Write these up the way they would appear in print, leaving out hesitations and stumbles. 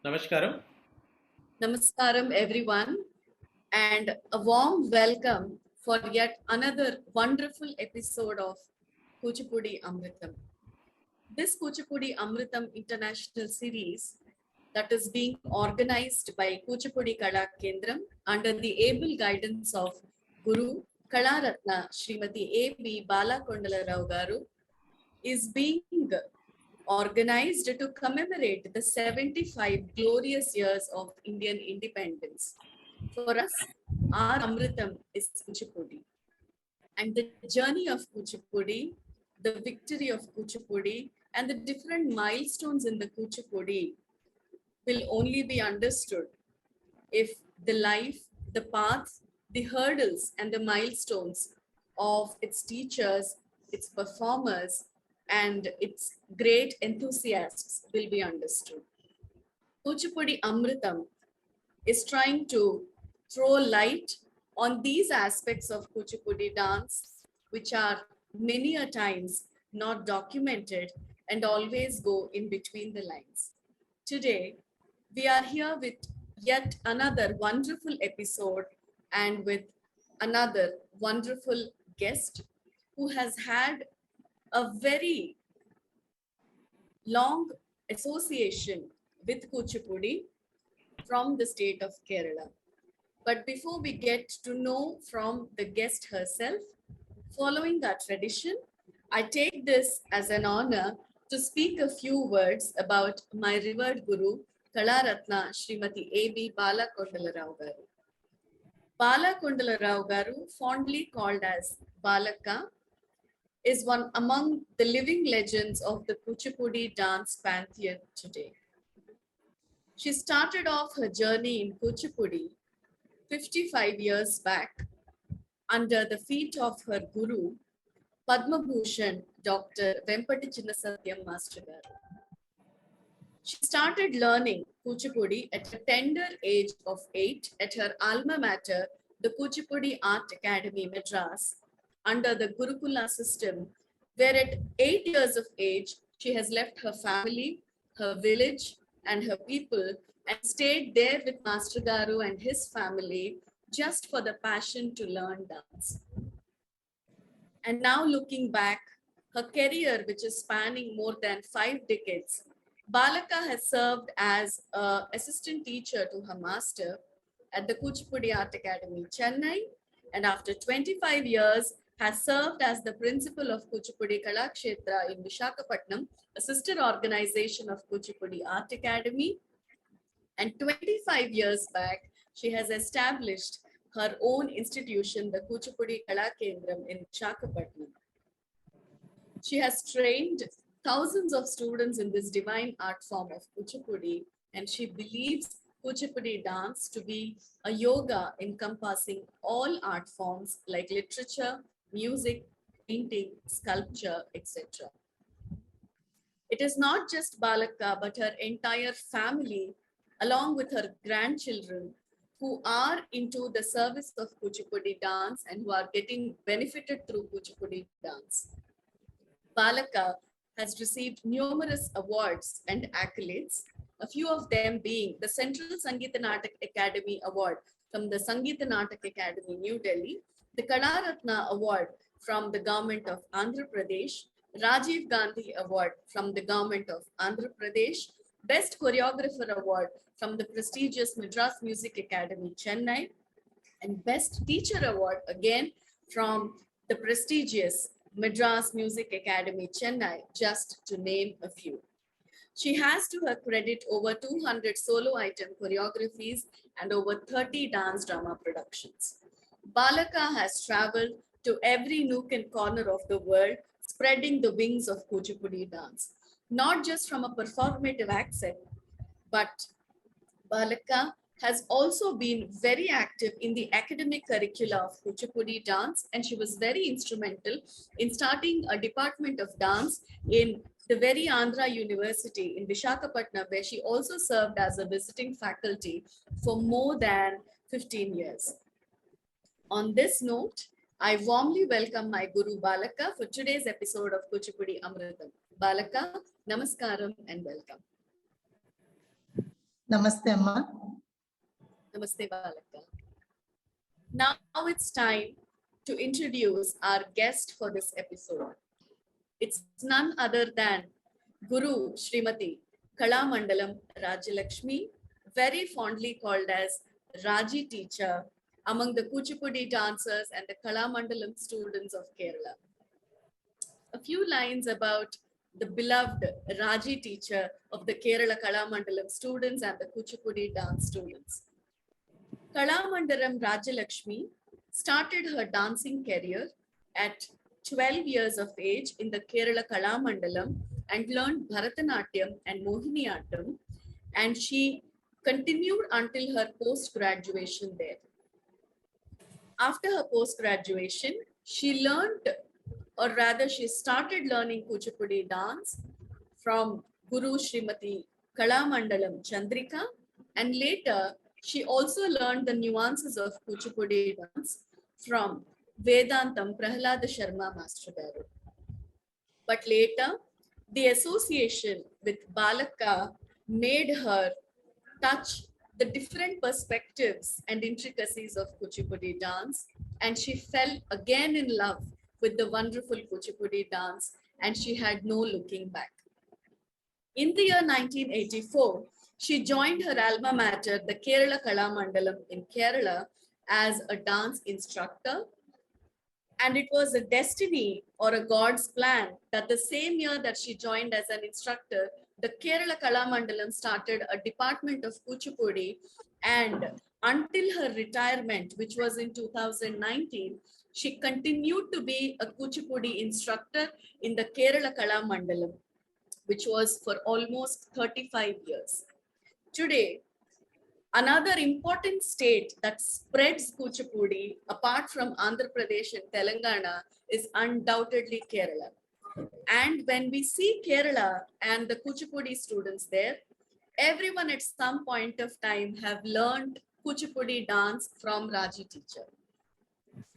Namaskaram. Namaskaram, everyone, and a warm welcome for yet another wonderful episode of Kuchipudi Amritham. This Kuchipudi Amritham International Series that is being organized by Kuchipudi Kala Kendram under the able guidance of Guru Kala Ratna Srimati A.B. Bala Kondala Garu is being organized to commemorate the 75 glorious years of Indian independence. For us, our Amritam is Kuchipudi. And the journey of Kuchipudi, the victory of Kuchipudi, and the different milestones in the Kuchipudi will only be understood if the life, the path, the hurdles, and the milestones of its teachers, its performers, and its great enthusiasts will be understood. Kuchipudi Amritam is trying to throw light on these aspects of Kuchipudi dance, which are many a times not documented and always go in between the lines. Today, we are here with yet another wonderful episode and with another wonderful guest who has had a very long association with Kuchipudi from the state of Kerala. But before we get to know from the guest herself, following our tradition, I take this as an honor to speak a few words about my revered Guru, Kala Ratna Srimati A.B. Bala Kondala Garu. Bala Kondala Garu, fondly called as Balaka, is one among the living legends of the Kuchipudi dance pantheon today. She started off her journey in Kuchipudi 55 years back under the feet of her guru, Padma Bhushan, Dr. Vempati Chinnasatyam Master Garu. She started learning Kuchipudi at a tender age of 8 at her alma mater, the Kuchipudi Art Academy, Madras, under the Gurukula system, where at 8 years of age, she has left her family, her village, and her people and stayed there with Master Garu and his family just for the passion to learn dance. And now looking back, her career, which is spanning more than 5 decades, Balaka has served as an assistant teacher to her master at the Kuchipudi Art Academy, Chennai, and after 25 years, has served as the principal of Kuchipudi Kalakshetra in Visakhapatnam, a sister organization of Kuchipudi Art Academy. And 25 years back, she has established her own institution, the Kuchipudi Kala Kendram in Visakhapatnam. She has trained thousands of students in this divine art form of Kuchipudi, and she believes Kuchipudi dance to be a yoga encompassing all art forms like literature, music, painting, sculpture, etc. It is not just Balaka, but her entire family, along with her grandchildren, who are into the service of Kuchipudi dance and who are getting benefited through Kuchipudi dance. Balaka has received numerous awards and accolades, a few of them being the Central Sangeet Natak Academy Award from the Sangeet Natak Academy, New Delhi, the Kala Ratna Award from the Government of Andhra Pradesh, Rajiv Gandhi Award from the Government of Andhra Pradesh, Best Choreographer Award from the prestigious Madras Music Academy, Chennai, and Best Teacher Award again from the prestigious Madras Music Academy, Chennai, just to name a few. She has to her credit over 200 solo item choreographies and over 30 dance drama productions. Balaka has traveled to every nook and corner of the world, spreading the wings of Kuchipudi dance, not just from a performative accent, but Balaka has also been very active in the academic curricula of Kuchipudi dance, and she was very instrumental in starting a department of dance in the very Andhra University in Visakhapatnam, where she also served as a visiting faculty for more than 15 years. On this note, I warmly welcome my Guru Balaka for today's episode of Kuchipudi Amritham. Balaka, Namaskaram and welcome. Namaste, Amma. Namaste, Balaka. Now it's time to introduce our guest for this episode. It's none other than Guru Srimati Kalamandalam Rajyalakshmi, very fondly called as Raji teacher among the Kuchipudi dancers and the Kalamandalam students of Kerala. A few lines about the beloved Raji teacher of the Kerala Kalamandalam students and the Kuchipudi dance students. Kalamandalam Rajyalakshmi started her dancing career at 12 years of age in the Kerala Kalamandalam and learned Bharatanatyam and Mohiniyattam, and she continued until her post-graduation there. After her post-graduation, she learned, or rather she started learning Kuchipudi dance from Guru Srimati Kalamandalam Chandrika, and later she also learned the nuances of Kuchipudi dance from Vedantam Prahlada Sharma Master Garu. But later, the association with Balaka made her touch the different perspectives and intricacies of Kuchipudi dance, and she fell again in love with the wonderful Kuchipudi dance, and she had no looking back. In the year 1984, she joined her alma mater, the Kerala Kalamandalam in Kerala, as a dance instructor. And it was a destiny or a God's plan that the same year that she joined as an instructor, the Kerala Kalamandalam started a department of Kuchipudi, and until her retirement, which was in 2019, she continued to be a Kuchipudi instructor in the Kerala Kalamandalam, which was for almost 35 years. Today, another important state that spreads Kuchipudi apart from Andhra Pradesh and Telangana is undoubtedly Kerala. And when we see Kerala and the Kuchipudi students there, everyone at some point of time have learned Kuchipudi dance from Raji teacher.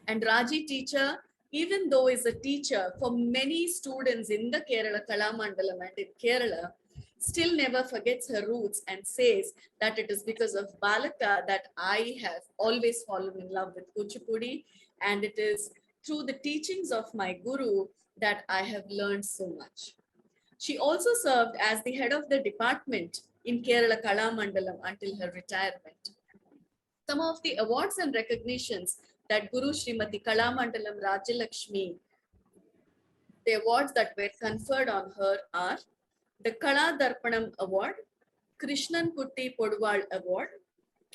And Raji teacher, even though is a teacher for many students in the Kerala Kalamandalam and in Kerala, still never forgets her roots and says that it is because of Balaka that I have always fallen in love with Kuchipudi, and it is through the teachings of my guru that I have learned so much. She also served as the head of the department in Kerala Kalamandalam until her retirement. Some of the awards and recognitions that Guru Srimati Kalamandalam Rajyalakshmi, the awards that were conferred on her are the Kala Darpanam Award, Krishnan Kutti Podwal Award,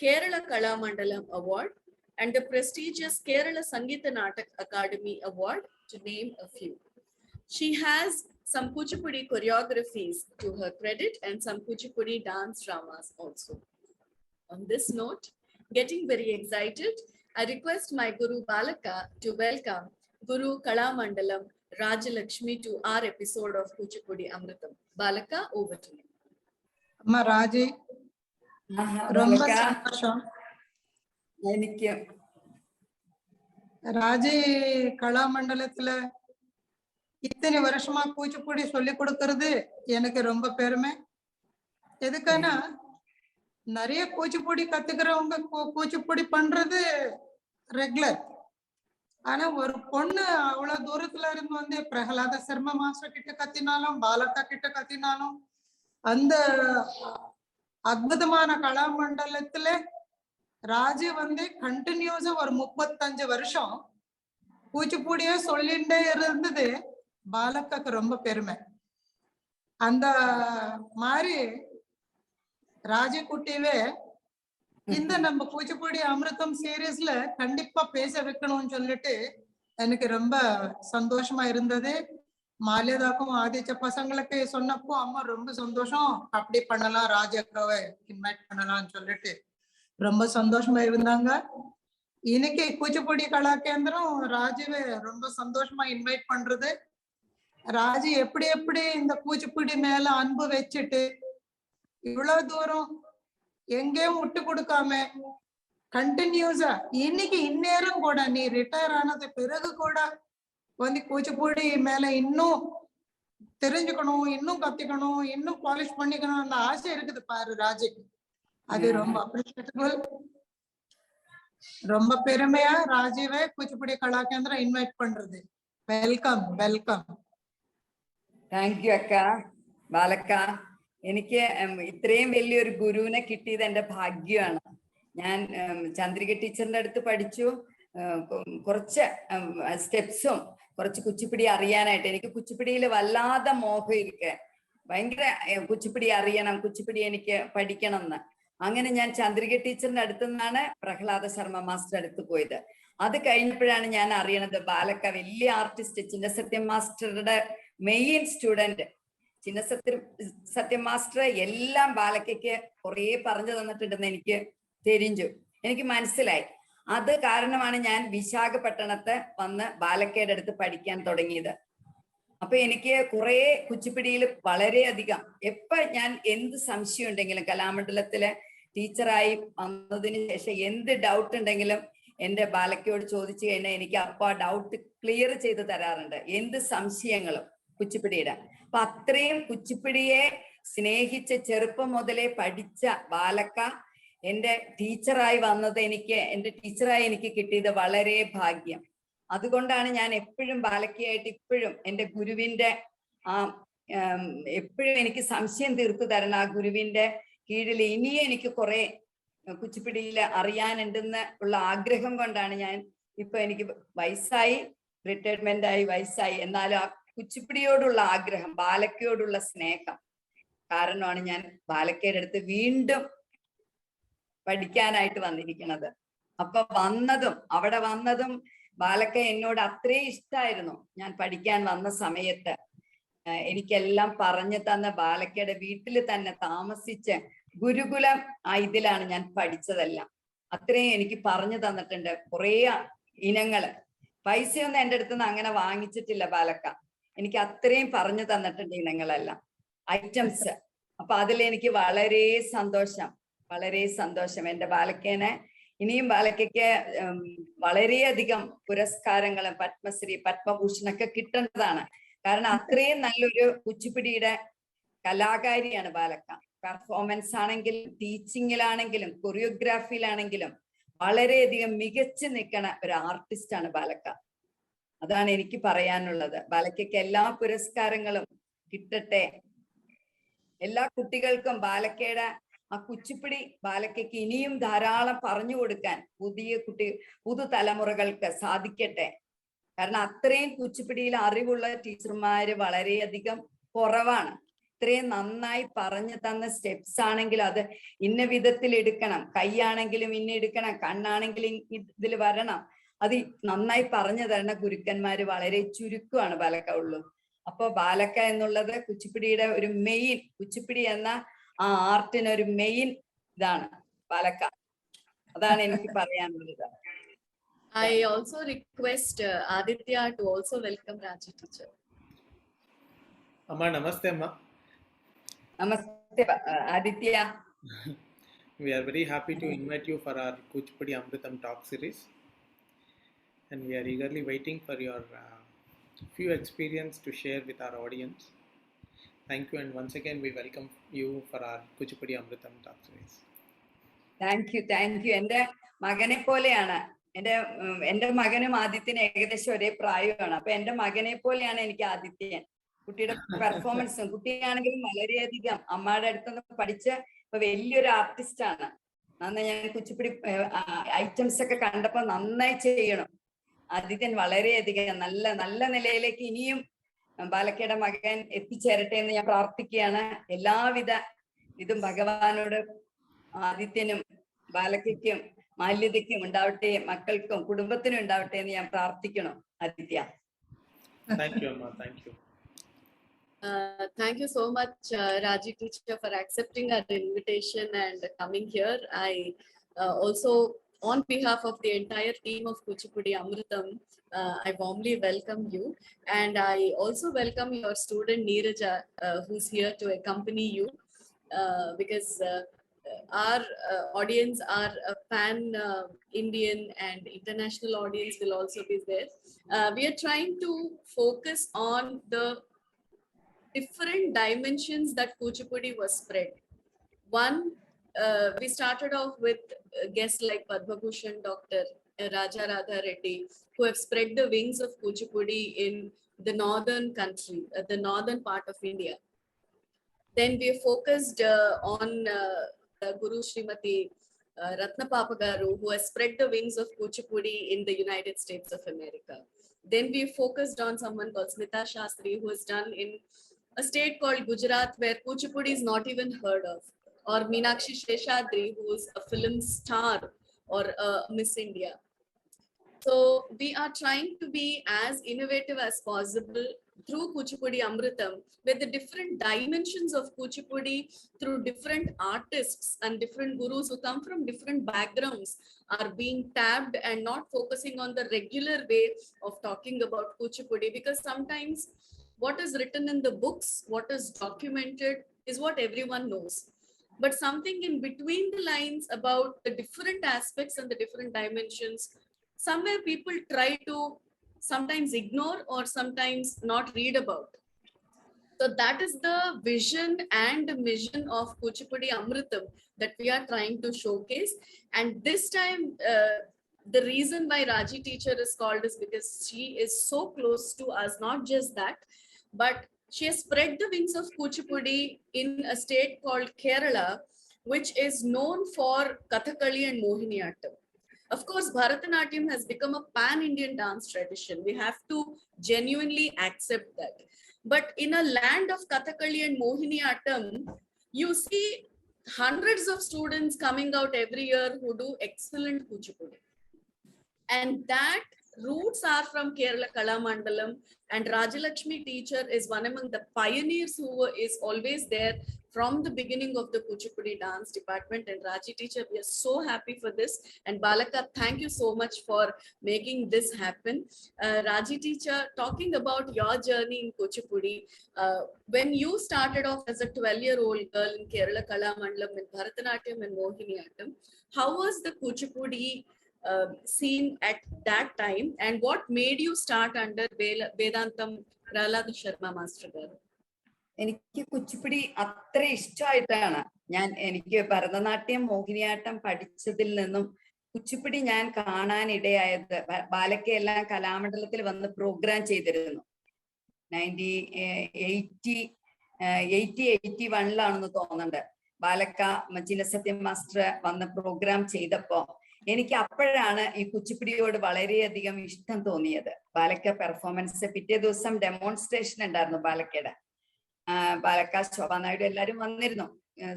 Kerala Kalamandalam Award, and the prestigious Kerala Sangeet Natak Akademi Award, to name a few. She has some Kuchipudi choreographies to her credit and some Kuchipudi dance dramas also. On this note, getting very excited, I request my Guru Balaka to welcome Guru Kalamandalam Rajyalakshmi to our episode of Kuchipudi Amritham. Balaka, over to you. Amma Raji, Romba Santosham. Raji Kalamandalathula இத்தனை வருஷமா கூச்சிப்புடி சொல்லி கொடுக்கறது எனக்கு ரொம்ப பெருமை. எதுக்குன்னா நிறைய கூச்சிப்புடி கத்துக்கிறவங்க கூச்சிப்புடி பண்றது ரெகுலர். ஆனா ஒரு பொண்ணு அவ்வளவு தூரத்துல இருந்து வந்து பிரகலாத சர்மா மாஸ்டர் கிட்ட கத்தினாலும் பாலக்கா கிட்ட கத்தினாலும் அந்த அற்புதமான கலாமண்டலத்துல ராஜு வந்து கண்டினியூஸா ஒரு 35 வருஷம் கூச்சிப்புடியே சொல்லிண்டே இருந்தது பாலக்காக்கு ரொம்ப பெருமை. அந்த மாதிரி ராஜகுட்டிவே இந்த நம்ம கூச்சிப்புடி அமிர்தம் சீரீஸ்ல கண்டிப்பா பேச வைக்கணும்னு சொல்லிட்டு எனக்கு ரொம்ப சந்தோஷமா இருந்தது. மாலியதாக்கும் ஆதிச்ச பசங்களுக்கு சொன்னப்போ அம்மா ரொம்ப சந்தோஷம், அப்படி பண்ணலாம், ராஜாக்காவை இன்வைட் பண்ணலாம்னு சொல்லிட்டு ரொம்ப சந்தோஷமா இருந்தாங்க. இன்னைக்கு கூச்சிப்புடி கலா கேந்திரம் ராஜுவை ரொம்ப சந்தோஷமா இன்வைட் பண்றது. ராஜு எப்படி எப்படி இந்த கூச்சிப்புடி மேல அன்பு வச்சுட்டு இவ்வளவு தூரம் எங்கேயும் விட்டு கொடுக்காம கண்டினியூஸா இன்னைக்கு இந்நேரம் கூட நீ ரிட்டையர் ஆனது பிறகு கூட வந்து கூச்சிப்புடி மேல இன்னும் தெரிஞ்சுக்கணும், இன்னும் கத்துக்கணும், இன்னும் பாலிஷ் பண்ணிக்கணும் அந்த ஆசை இருக்குது பாரு ராஜுக்கு. அது ரொம்ப appreciable. ரொம்ப பெருமையா ராஜீவை குச்சிப்புடி கலா கேந்திரம் இன்வைட் பண்றது. Welcome welcome. താങ്ക് യു അക്ക ബാലക്ക. എനിക്ക് ഇത്രയും വലിയൊരു ഗുരുവിനെ കിട്ടിയത് എൻ്റെ ഭാഗ്യമാണ്. ഞാൻ ചന്ദ്രിക ടീച്ചറിന്റെ അടുത്ത് പഠിച്ചു. കുറച്ച് സ്റ്റെപ്സും കുറച്ച് കുച്ചിപ്പിടി അറിയാനായിട്ട് എനിക്ക് കുച്ചിപ്പിടിയിൽ വല്ലാതെ മോഹം ഇരിക്കെ. ഭയങ്കര കുച്ചിപ്പിടി അറിയണം, കുച്ചിപ്പിടി എനിക്ക് പഠിക്കണം എന്ന്. അങ്ങനെ ഞാൻ ചന്ദ്രിക ടീച്ചറിന്റെ അടുത്തു നിന്നാണ് പ്രഹ്ലാദ ശർമ്മ മാസ്റ്റർ അടുത്ത് പോയത്. അത് കഴിഞ്ഞപ്പോഴാണ് ഞാൻ അറിയണത് ബാലക്ക വലിയ ആർട്ടിസ്റ്റ്, ചിന്നസത്യം മാസ്റ്ററുടെ മെയിൻ സ്റ്റുഡന്റ്. ചിന്നസത്യം മാസ്റ്റർ എല്ലാം ബാലക്കയ്ക്ക് കുറേ പറഞ്ഞു തന്നിട്ടുണ്ടെന്ന് എനിക്ക് தெரிஞ்சു, എനിക്ക് മനസ്സിലായി. അത് കാരണമാണ് ഞാൻ വിശാഖപട്ടണത്ത് വന്ന് ബാലക്കയുടെ അടുത്ത് പഠിക്കാൻ തുടങ്ങിയത്. അപ്പൊ എനിക്ക് കുറെ കുച്ചിപ്പിടിയിൽ വളരെയധികം എപ്പോ ഞാൻ എന്ത് സംശയം ഉണ്ടെങ്കിലും കലാമണ്ഡലത്തിലെ ടീച്ചറായി വന്നതിന് ശേഷം എന്ത് ഡൗട്ട് ഉണ്ടെങ്കിലും എന്റെ ബാലക്കയോട് ചോദിച്ചു കഴിഞ്ഞാൽ എനിക്ക് അപ്പൊ ആ ഡൗട്ട് ക്ലിയർ ചെയ്ത് തരാറുണ്ട്, എന്ത് സംശയങ്ങളും കുച്ചിപ്പിടിയുടെ. അപ്പൊ അത്രയും കുച്ചിപ്പിടിയെ സ്നേഹിച്ച ചെറുപ്പം മുതലേ പഠിച്ച ബാലക്ക എന്റെ ടീച്ചറായി വന്നത് എന്റെ ടീച്ചറായി എനിക്ക് കിട്ടിയത് വളരെ ഭാഗ്യം. അതുകൊണ്ടാണ് ഞാൻ എപ്പോഴും ബാലക്കയായിട്ട് ഇപ്പോഴും എന്റെ ഗുരുവിന്റെ എപ്പോഴും എനിക്ക് സംശയം തീർത്തു തരണം ആ ഗുരുവിന്റെ കീഴിൽ ഇനിയും എനിക്ക് കുറെ കുച്ചിപ്പിടിയിൽ അറിയാനുണ്ടെന്ന് ഉള്ള ആഗ്രഹം കൊണ്ടാണ് ഞാൻ ഇപ്പൊ എനിക്ക് വയസ്സായി, റിട്ടയർമെന്റ് ആയി വയസ്സായി, എന്നാലും ആ കുച്ചിപ്പിടിയോടുള്ള ആഗ്രഹം, ബാലക്കയോടുള്ള സ്നേഹം കാരണമാണ് ഞാൻ ബാലക്കയുടെ അടുത്ത് വീണ്ടും പഠിക്കാനായിട്ട് വന്നിരിക്കുന്നത്. അപ്പൊ അവിടെ വന്നതും ബാലക്ക എന്നോട് അത്രയും ഇഷ്ടമായിരുന്നു. ഞാൻ പഠിക്കാൻ വന്ന സമയത്ത് എനിക്കെല്ലാം പറഞ്ഞു തന്ന ബാലക്കയുടെ വീട്ടിൽ തന്നെ താമസിച്ച് ഗുരുകുലം ഇതിലാണ് ഞാൻ പഠിച്ചതെല്ലാം. അത്രയും എനിക്ക് പറഞ്ഞു തന്നിട്ടുണ്ട്. കുറേ ഇനങ്ങള്, പൈസയൊന്നും എൻ്റെ അടുത്ത് നിന്ന് അങ്ങനെ വാങ്ങിച്ചിട്ടില്ല ബാലക്ക. എനിക്ക് അത്രയും പറഞ്ഞു തന്നിട്ടുണ്ട് ഇനങ്ങളെല്ലാം, ഐറ്റംസ്. അപ്പൊ അതിലെനിക്ക് വളരെ സന്തോഷം, വളരെ സന്തോഷം. എൻ്റെ ബാലക്കേനെ ഇനിയും ബാലക്കയ്ക്ക് വളരെയധികം പുരസ്കാരങ്ങളും പത്മശ്രീ പത്മഭൂഷണൊക്കെ കിട്ടേണ്ടതാണ്. കാരണം അത്രയും നല്ലൊരു കുച്ചിപ്പിടിയുടെ കലാകാരിയാണ് ബാലക്ക. പെർഫോമൻസ് ആണെങ്കിലും ടീച്ചിങ്ങിലാണെങ്കിലും കൊറിയോഗ്രാഫിയിലാണെങ്കിലും വളരെയധികം മികച്ചു നിൽക്കണ ഒരു ആർട്ടിസ്റ്റാണ് ബാലക്ക. അതാണ് എനിക്ക് പറയാനുള്ളത്. ബാലക്കയ്ക്ക് എല്ലാ പുരസ്കാരങ്ങളും കിട്ടട്ടെ. എല്ലാ കുട്ടികൾക്കും ബാലക്കയുടെ ആ കുച്ചിപ്പിടി ബാലക്കയ്ക്ക് ഇനിയും ധാരാളം പറഞ്ഞു കൊടുക്കാൻ പുതുതലമുറകൾക്ക് സാധിക്കട്ടെ. കാരണം അത്രയും കുച്ചിപ്പിടിയിൽ അറിവുള്ള ടീച്ചർമാര് വളരെയധികം കുറവാണ്. ഇത്രയും നന്നായി പറഞ്ഞു തന്ന സ്റ്റെപ്സ് ആണെങ്കിൽ അത് ഇന്ന വിധത്തിൽ എടുക്കണം, കൈയാണെങ്കിലും ഇന്ന എടുക്കണം, കണ്ണാണെങ്കിലും ഇതിൽ വരണം, അത് നന്നായി പറഞ്ഞു തരുന്ന ഗുരുക്കന്മാര് വളരെ ചുരുക്കമാണ് ബാലക്ക ഉള്ളൂ. അപ്പൊ ബാലക്ക എന്നുള്ളത് കുച്ചിപ്പിടിയുടെ ഒരു മെയിൻ, കുച്ചിപ്പിടി എന്ന ആ ആർട്ടിന് ഒരു മെയിൻ ഇതാണ് ബാലക്ക. അതാണ് എനിക്ക് പറയാനുള്ളത്. I also request Aditya to also welcome Raji teacher. Amma, namaste Amma. Namaste Aditya. We are very happy to invite you for our Kuchipudi Amritham talk series, and we are eagerly waiting for your few experience to share with our audience. Thank you, and once again we welcome you for our Kuchipudi Amritham talk series. Thank you, thank you. എൻ്റെ മകനെ പോലെയാണ് എൻ്റെ മകനും ആദിത്യനും ഏകദേശം ഒരേ പ്രായമാണ്. അപ്പൊ എൻ്റെ മകനെ പോലെയാണ് എനിക്ക് ആദിത്യൻ. കുട്ടിയുടെ പെർഫോമൻസും, കുട്ടിയാണെങ്കിലും വളരെയധികം അമ്മയുടെ അടുത്തുനിന്ന് പഠിച്ച് ഇപ്പൊ വലിയൊരു ആർട്ടിസ്റ്റ് ആണ്. നന്നായി ഞാൻ കുച്ചിപ്പിടി ഐറ്റംസ് ഒക്കെ കണ്ടപ്പോ നന്നായി ചെയ്യണം. ആദിത്യൻ വളരെയധികം നല്ല നല്ല നിലയിലേക്ക് ഇനിയും ബാലക്കയുടെ മകൻ എത്തിച്ചേരട്ടെ എന്ന് ഞാൻ പ്രാർത്ഥിക്കുകയാണ്. എല്ലാവിധ ഇതും ഭഗവാനോട് ആദിത്യനും ബാലക്കയ്ക്കും മാല്യതയ്ക്കും ഉണ്ടാവട്ടെ, മക്കൾക്കും കുടുംബത്തിനും ഉണ്ടാവട്ടെ എന്ന് ഞാൻ പ്രാർത്ഥിക്കണം. Aditya. Thank you, Amma. Thank you. Thank you so much, Raji teacher, for accepting our invitation and coming here. I also, on behalf of the entire team of Kuchipudi Amritham, I warmly welcome you, and I also welcome your student Neeraja, who's here to accompany you, because our audience are pan-Indian and international audience will also be there. We are trying to focus on the different dimensions that Kuchipudi was spread. One, we started off with guests like Padma Bhushan, Dr. Raja Radha Reddy, who have spread the wings of Kuchipudi in the northern country, the northern part of India. Then we focused on Guru Srimati Ratna Papagaru, who has spread the wings of Kuchipudi in the United States of America. Then we focused on someone called Smita Shastri, who has done in a state called Gujarat, where Kuchipudi is not even heard of, or Meenakshi Sheshadri, who is a film star or Miss India. So we are trying to be as innovative as possible through Kuchipudi Amritham, with the different dimensions of Kuchipudi through different artists and different gurus who come from different backgrounds are being tapped, and not focusing on the regular way of talking about Kuchipudi, because sometimes what is written in the books, what is documented is what everyone knows. But something in between the lines about the different aspects and the different dimensions, somewhere people try to sometimes ignore or sometimes not read about. So that is the vision and mission of Kuchipudi Amritham that we are trying to showcase. And this time, the reason why Raji teacher is called is because she is so close to us, not just that, but she has spread the wings of Kuchipudi in a state called Kerala, which is known for Kathakali and Mohiniyattam. Of course, Bharatanatyam has become a pan-Indian dance tradition. We have to genuinely accept that. But in a land of Kathakali and Mohiniyattam, you see hundreds of students coming out every year who do excellent Kuchipudi. And that roots are from Kerala Kalamandalam, and Rajyalakshmi teacher is one among the pioneers who is always there from the beginning of the Kuchipudi dance department. And Raji teacher, we are so happy for this. And Balaka, thank you so much for making this happen. Raji teacher, talking about your journey in Kuchipudi, when you started off as a 12-year-old girl in Kerala Kalamandalam in Bharatanatyam and Mohiniyattam, how was the Kuchipudi scene at that time, and what made you start under Vedantam Prahlad Sharma Master Garu? എനിക്ക് കുച്ചിപ്പുടി അത്ര ഇഷ്ടമായിട്ടാണ് എനിക്ക് ഭരതനാട്യം മോഹിനിയാട്ടം പഠിച്ചതിൽ നിന്നും കുച്ചിപ്പുടി ഞാൻ കാണാനിടയായത്. ബാലക്കയെല്ലാം കലാമണ്ഡലത്തിൽ വന്ന് programme ചെയ്തിരുന്നു. 1981 തോന്നുന്നുണ്ട്. ബാലക്ക ചിന്നസത്യം master വന്ന് പ്രോഗ്രാം ചെയ്തപ്പോ എനിക്ക് അപ്പോഴാണ് ഈ കുച്ചിപ്പുടിയോട് വളരെയധികം ഇഷ്ടം തോന്നിയത്. ബാലക്ക പെർഫോമൻസ് പിറ്റേ ദിവസം ഡെമോൺസ്ട്രേഷൻ ഉണ്ടായിരുന്നു ബാലക്കയുടെ. ബാലക്ക ശോഭാനായിഡു എല്ലാരും വന്നിരുന്നു.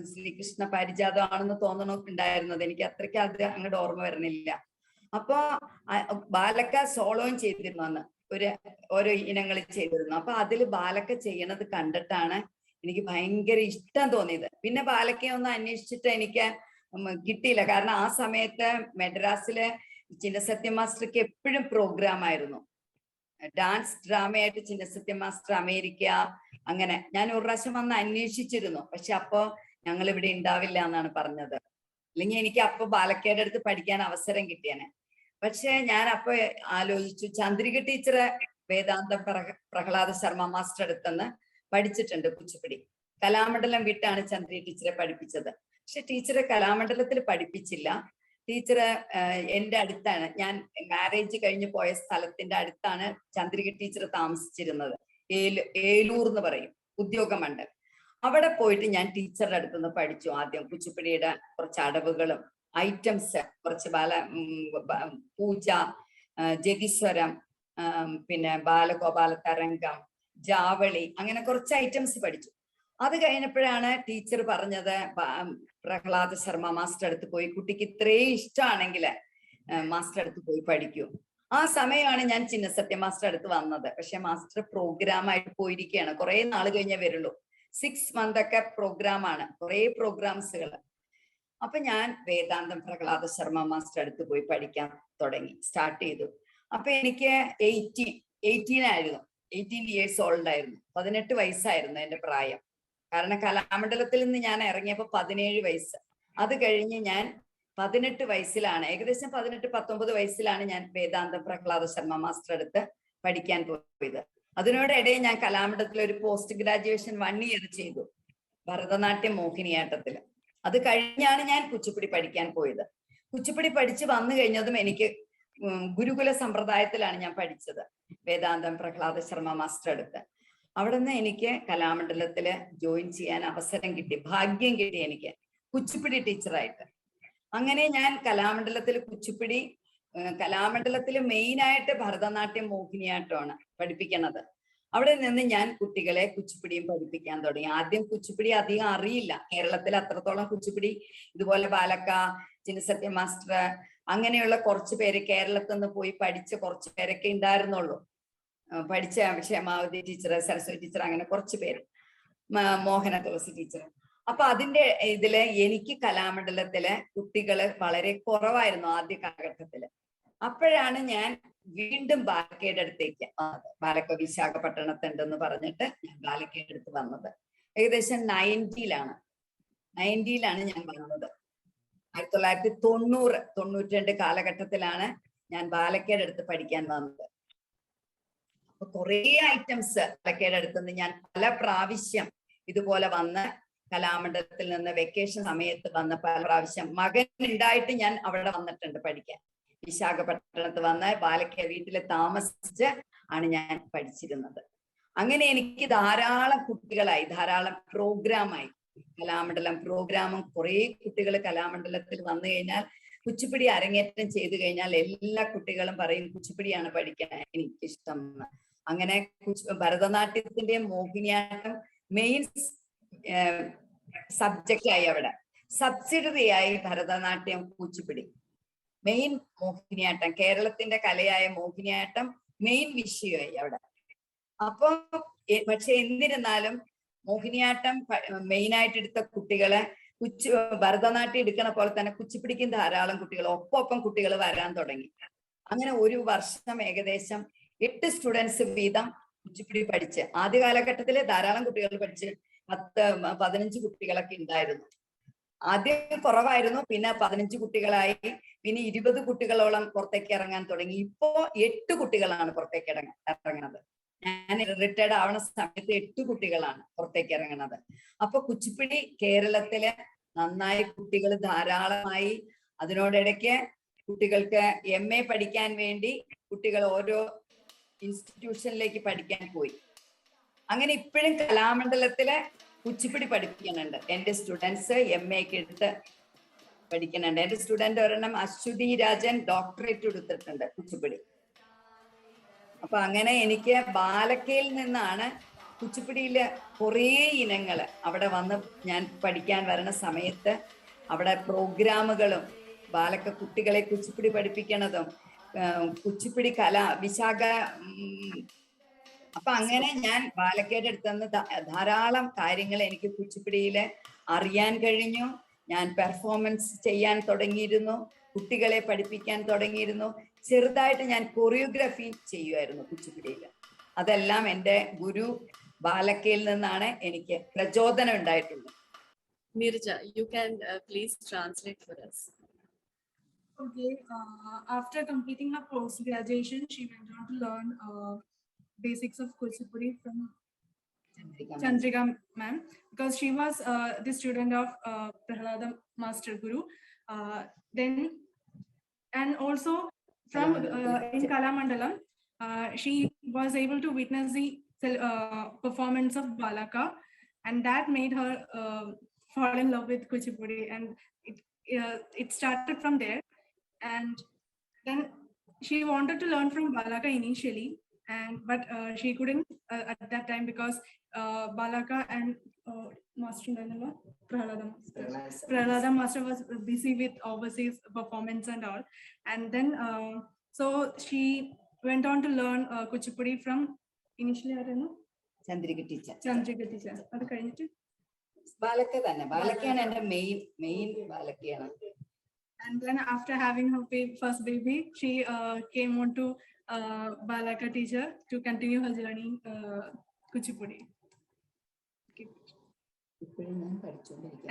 ശ്രീകൃഷ്ണ പാരിജാതം ആണെന്ന് തോന്നണുണ്ടായിരുന്നത്. എനിക്ക് അത്രയ്ക്ക് അത് അങ്ങോട്ട് ഓർമ്മ വരണില്ല. അപ്പൊ ബാലക്ക സോളോയും ചെയ്തിരുന്നു, അന്ന് ഓരോ ഇനങ്ങളിൽ ചെയ്തിരുന്നു. അപ്പൊ അതില് ബാലക്ക ചെയ്യണത് കണ്ടിട്ടാണ് എനിക്ക് ഭയങ്കര ഇഷ്ടം തോന്നിയത്. പിന്നെ ബാലക്കയെ ഒന്ന് അന്വേഷിച്ചിട്ട് എനിക്ക് കിട്ടിയില്ല. കാരണം ആ സമയത്ത് മെഡ്രാസിലെ ചിന്നസത്യം മാസ്റ്റർക്ക് എപ്പോഴും പ്രോഗ്രാം ആയിരുന്നു. ഡാൻസ് ഡ്രാമയായിട്ട് ചിന്നസത്യം മാസ്റ്റർ അമേരിക്ക, അങ്ങനെ. ഞാൻ ഒരു പ്രാവശ്യം വന്ന് അന്വേഷിച്ചിരുന്നു. പക്ഷെ അപ്പോ ഞങ്ങൾ ഇവിടെ ഉണ്ടാവില്ല എന്നാണ് പറഞ്ഞത്. അല്ലെങ്കിൽ എനിക്ക് അപ്പൊ ബാലക്കയുടെ അടുത്ത് പഠിക്കാൻ അവസരം കിട്ടിയേനെ. പക്ഷെ ഞാൻ അപ്പൊ ആലോചിച്ചു, ചന്ദ്രിക ടീച്ചറെ വേദാന്തം പ്രഹ്ലാദ ശർമ്മ മാസ്റ്റർ അടുത്തെന്ന് പഠിച്ചിട്ടുണ്ട് കുച്ചിപ്പുടി. കലാമണ്ഡലം വിട്ടാണ് ചന്ദ്രിക ടീച്ചറെ പഠിപ്പിച്ചത്. പക്ഷെ ടീച്ചറെ കലാമണ്ഡലത്തിൽ പഠിപ്പിച്ചില്ല. ടീച്ചറ് എൻ്റെ അടുത്താണ്, ഞാൻ മാരേജ് കഴിഞ്ഞ് പോയ സ്ഥലത്തിന്റെ അടുത്താണ് ചന്ദ്രിക ടീച്ചർ താമസിച്ചിരുന്നത്. ഏലൂർ എന്ന് പറയും, ഉദ്യോഗമണ്ഡൽ. അവിടെ പോയിട്ട് ഞാൻ ടീച്ചറുടെ അടുത്തുനിന്ന് പഠിച്ചു. ആദ്യം കുച്ചിപ്പുടിയുടെ കുറച്ച് അടവുകളും ഐറ്റംസ്, കുറച്ച് പൂജ, ജതിസ്വരം, പിന്നെ ബാലഗോപാല തരംഗം, ജാവളി, അങ്ങനെ കുറച്ച് ഐറ്റംസ് പഠിച്ചു. അത് കഴിഞ്ഞപ്പോഴാണ് ടീച്ചർ പറഞ്ഞത്, പ്രഹ്ലാദ ശർമ്മ മാസ്റ്റർ അടുത്ത് പോയി, കുട്ടിക്ക് ഇത്രയും ഇഷ്ടമാണെങ്കിൽ മാസ്റ്റർ അടുത്ത് പോയി പഠിക്കൂ. ആ സമയമാണ് ഞാൻ ചിന്നസത്യ മാസ്റ്റർ അടുത്ത് വന്നത്. പക്ഷെ മാസ്റ്റർ പ്രോഗ്രാം ആയിട്ട് പോയിരിക്കുകയാണ്. കുറെ നാൾ കഴിഞ്ഞേ വരുള്ളൂ. 6 month ഒക്കെ പ്രോഗ്രാമാണ്, കുറെ പ്രോഗ്രാംസുകൾ. അപ്പൊ ഞാൻ വേദാന്തം പ്രഹ്ലാദ ശർമ്മ മാസ്റ്റർ അടുത്ത് പോയി പഠിക്കാൻ സ്റ്റാർട്ട് ചെയ്തു. അപ്പൊ എനിക്ക് 18 ആയിരുന്നു, 18 years old ആയിരുന്നു. 18 വയസ്സായിരുന്നു എന്റെ പ്രായം. കാരണം കലാമണ്ഡലത്തിൽ നിന്ന് ഞാൻ ഇറങ്ങിയപ്പോ 17 വയസ്സ്. അത് കഴിഞ്ഞ് ഞാൻ 18 വയസ്സിലാണ്, ഏകദേശം 18-19 വയസ്സിലാണ് ഞാൻ വേദാന്തം പ്രഹ്ലാദ ശർമ്മ മാസ്റ്റർ അടുത്ത് പഠിക്കാൻ പോയത്. അതിനോടിടയിൽ ഞാൻ കലാമണ്ഡലത്തിൽ ഒരു പോസ്റ്റ് ഗ്രാജുവേഷൻ 1 year ചെയ്തു ഭരതനാട്യം മോഹിനിയാട്ടത്തില്. അത് കഴിഞ്ഞാണ് ഞാൻ കുച്ചിപ്പുടി പഠിക്കാൻ പോയത്. കുച്ചിപ്പുടി പഠിച്ച് വന്നു കഴിഞ്ഞതും എനിക്ക് ഗുരുകുല സമ്പ്രദായത്തിലാണ് ഞാൻ പഠിച്ചത്. വേദാന്തം പ്രഹ്ലാദ ശർമ്മ മാസ്റ്റർ അടുത്ത്. അവിടെ നിന്ന് എനിക്ക് കലാമണ്ഡലത്തില് ജോയിൻ ചെയ്യാൻ അവസരം കിട്ടി, ഭാഗ്യം കിട്ടി എനിക്ക് കുച്ചിപ്പുടി ടീച്ചറായിട്ട്. അങ്ങനെ ഞാൻ കലാമണ്ഡലത്തിൽ കുച്ചിപ്പുടി, കലാമണ്ഡലത്തിൽ മെയിനായിട്ട് ഭരതനാട്യം മോഹിനിയാട്ടമാണ് പഠിപ്പിക്കണത്. അവിടെ നിന്ന് ഞാൻ കുട്ടികളെ കുച്ചിപ്പുടിയും പഠിപ്പിക്കാൻ തുടങ്ങി. ആദ്യം കുച്ചിപ്പുടി അധികം അറിയില്ല, കേരളത്തിൽ അത്രത്തോളം കുച്ചിപ്പുടി ഇതുപോലെ ബാലക്ക, ചിന്നസത്യ മാസ്റ്റർ അങ്ങനെയുള്ള കുറച്ച് പേര് കേരളത്തിൽ നിന്ന് പോയി പഠിച്ച കുറച്ച് പേരൊക്കെ ഉണ്ടായിരുന്നുള്ളൂ. പഠിച്ച ക്ഷേമാവതി ടീച്ചർ, സരസ്വതി ടീച്ചർ, അങ്ങനെ കുറച്ച് പേര്, മോഹന തുളസി ടീച്ചർ. അപ്പൊ അതിന്റെ ഇതില് എനിക്ക് കലാമണ്ഡലത്തിലെ കുട്ടികള് വളരെ കുറവായിരുന്നു ആദ്യ കാലഘട്ടത്തില്. അപ്പോഴാണ് ഞാൻ വീണ്ടും ബാലക്കയുടെ അടുത്തേക്ക് വന്നത്. ബാലക്ക വിശാഖപട്ടണത്തുണ്ടെന്ന് പറഞ്ഞിട്ട് ഞാൻ ബാലക്കയുടെ അടുത്ത് വന്നത് ഏകദേശം 90ലാണ് ഞാൻ വന്നത്. 1990-92 കാലഘട്ടത്തിലാണ് ഞാൻ ബാലക്കയുടെ അടുത്ത് പഠിക്കാൻ വന്നത്. അപ്പൊ കുറേ ഐറ്റംസ് ബാലക്കയുടെ അടുത്ത് നിന്ന് ഞാൻ പല പ്രാവശ്യം ഇതുപോലെ വന്ന് കലാമണ്ഡലത്തിൽ നിന്ന് വെക്കേഷൻ സമയത്ത് വന്ന് പല പ്രാവശ്യം, മകൻ ഉണ്ടായിട്ട് ഞാൻ അവിടെ വന്നിട്ടുണ്ട് പഠിക്കാൻ. വിശാഖപട്ടണത്ത് വന്ന് ബാലക്ക വീട്ടിൽ താമസിച്ച് ആണ് ഞാൻ പഠിച്ചിരുന്നത്. അങ്ങനെ എനിക്ക് ധാരാളം കുട്ടികളായി, ധാരാളം പ്രോഗ്രാമായി. കലാമണ്ഡലം പ്രോഗ്രാമും കുറേ കുട്ടികൾ കലാമണ്ഡലത്തിൽ വന്നു കഴിഞ്ഞാൽ, കുച്ചിപ്പുടി അരങ്ങേറ്റം ചെയ്തു കഴിഞ്ഞാൽ എല്ലാ കുട്ടികളും പറയും കുച്ചിപ്പുടിയാണ് പഠിക്കാൻ എനിക്കിഷ്ടം. അങ്ങനെ ഭരതനാട്യത്തിന്റെ മോഹിനിയാട്ടം മെയിൻ സബ്ജക്റ്റ് ആയി, അവിടെ സബ്സിഡറി ആയി ഭരതനാട്യം കുച്ചിപ്പുടി. മെയിൻ മോഹിനിയാട്ടം, കേരളത്തിന്റെ കലയായ മോഹിനിയാട്ടം മെയിൻ വിഷയമായി അവിടെ. അപ്പൊ പക്ഷെ എന്നിരുന്നാലും മോഹിനിയാട്ടം മെയിനായിട്ട് എടുത്ത കുട്ടികളെ ഭരതനാട്യം എടുക്കണ പോലെ തന്നെ കുച്ചിപ്പുടിക്കും ധാരാളം കുട്ടികൾ ഒപ്പം കുട്ടികൾ വരാൻ തുടങ്ങി. അങ്ങനെ ഒരു വർഷം ഏകദേശം 8 സ്റ്റുഡൻസ് വീതം കുച്ചിപ്പുടി പഠിച്ച്, ആദ്യ കാലഘട്ടത്തില് ധാരാളം കുട്ടികൾ പഠിച്ച് 10-15 കുട്ടികളൊക്കെ ഉണ്ടായിരുന്നു. ആദ്യം കുറവായിരുന്നു, പിന്നെ 15 കുട്ടികളായി, പിന്നെ 20 കുട്ടികളോളം പുറത്തേക്ക് ഇറങ്ങാൻ തുടങ്ങി. ഇപ്പോ 8 കുട്ടികളാണ് പുറത്തേക്ക് ഇറങ്ങുന്നത്. ഞാൻ റിട്ടയർഡ് ആവണ സമയത്ത് 8 കുട്ടികളാണ് പുറത്തേക്ക് ഇറങ്ങുന്നത്. അപ്പൊ കുച്ചിപ്പുടി കേരളത്തില് നന്നായി കുട്ടികൾ ധാരാളമായി. അതിനോടിടയ്ക്ക് കുട്ടികൾക്ക് MA പഠിക്കാൻ വേണ്ടി കുട്ടികൾ ഓരോ ഇൻസ്റ്റിറ്റ്യൂഷനിലേക്ക് പഠിക്കാൻ പോയി. അങ്ങനെ ഇപ്പോഴും കലാമണ്ഡലത്തില് കുച്ചിപ്പുടി പഠിപ്പിക്കുന്നുണ്ട്. എന്റെ സ്റ്റുഡൻസ് MA-ക്ക് എടുത്ത് പഠിക്കുന്നുണ്ട്. എന്റെ സ്റ്റുഡന്റ് ഒരെണ്ണം അശ്വതി രാജൻ ഡോക്ടറേറ്റ് എടുത്തിട്ടുണ്ട് കുച്ചിപ്പുടി. അപ്പൊ അങ്ങനെ എനിക്ക് ബാലക്കയിൽ നിന്നാണ് കുച്ചിപ്പുടിയില് കുറേ ഇനങ്ങള് അവിടെ വന്ന് ഞാൻ പഠിക്കാൻ വരുന്ന സമയത്ത് അവിടെ പ്രോഗ്രാമുകളും ബാലക്ക കുട്ടികളെ കുച്ചിപ്പുടി പഠിപ്പിക്കണതും കുച്ചിപ്പുടി കല വിശാഖ. അപ്പൊ അങ്ങനെ ഞാൻ ബാലക്കയുടെ അടുത്ത് നിന്ന് ധാരാളം കാര്യങ്ങൾ എനിക്ക് കുച്ചിപ്പുടിയില് അറിയാൻ കഴിഞ്ഞു. ഞാൻ പെർഫോമൻസ് ചെയ്യാൻ തുടങ്ങിയിരുന്നു, കുട്ടികളെ പഠിപ്പിക്കാൻ തുടങ്ങിയിരുന്നു. ചെറുതായിട്ട് ഞാൻ കൊറിയോഗ്രാഫി ചെയ്യുമായിരുന്നു കുച്ചിപ്പുടിയില്. അതെല്ലാം എൻ്റെ ഗുരു ബാലക്കയിൽ നിന്നാണ് എനിക്ക് പ്രചോദനം ഉണ്ടായിട്ടുള്ളത്. Nirja, you can please translate for us. Okay, after completing her post-graduation, she went on to learn basics of Kuchipudi from Chandrika ma'am, because she was the student of Prahlada Master Guru. Then, and also from in Kalamandalam, she was able to witness the performance of Balaka, and that made her fall in love with Kuchipudi, and it started from there. And then she wanted to learn from Balaka initially, but she couldn't at that time because Balaka and Master Prahlada Master was busy with overseas performance and all. And then so she went on to learn Kuchipudi from initially, I don't know, Chandrika teacher. അത് കഴിഞ്ഞിട്ട് ബാലക്ക തന്നെ, ബാലക്കയാണ് എൻ്റെ main ബാലക്കയാണ്. And then after having her first baby, she came on to Balaka teacher to continue her journey Kuchipudi. Okay.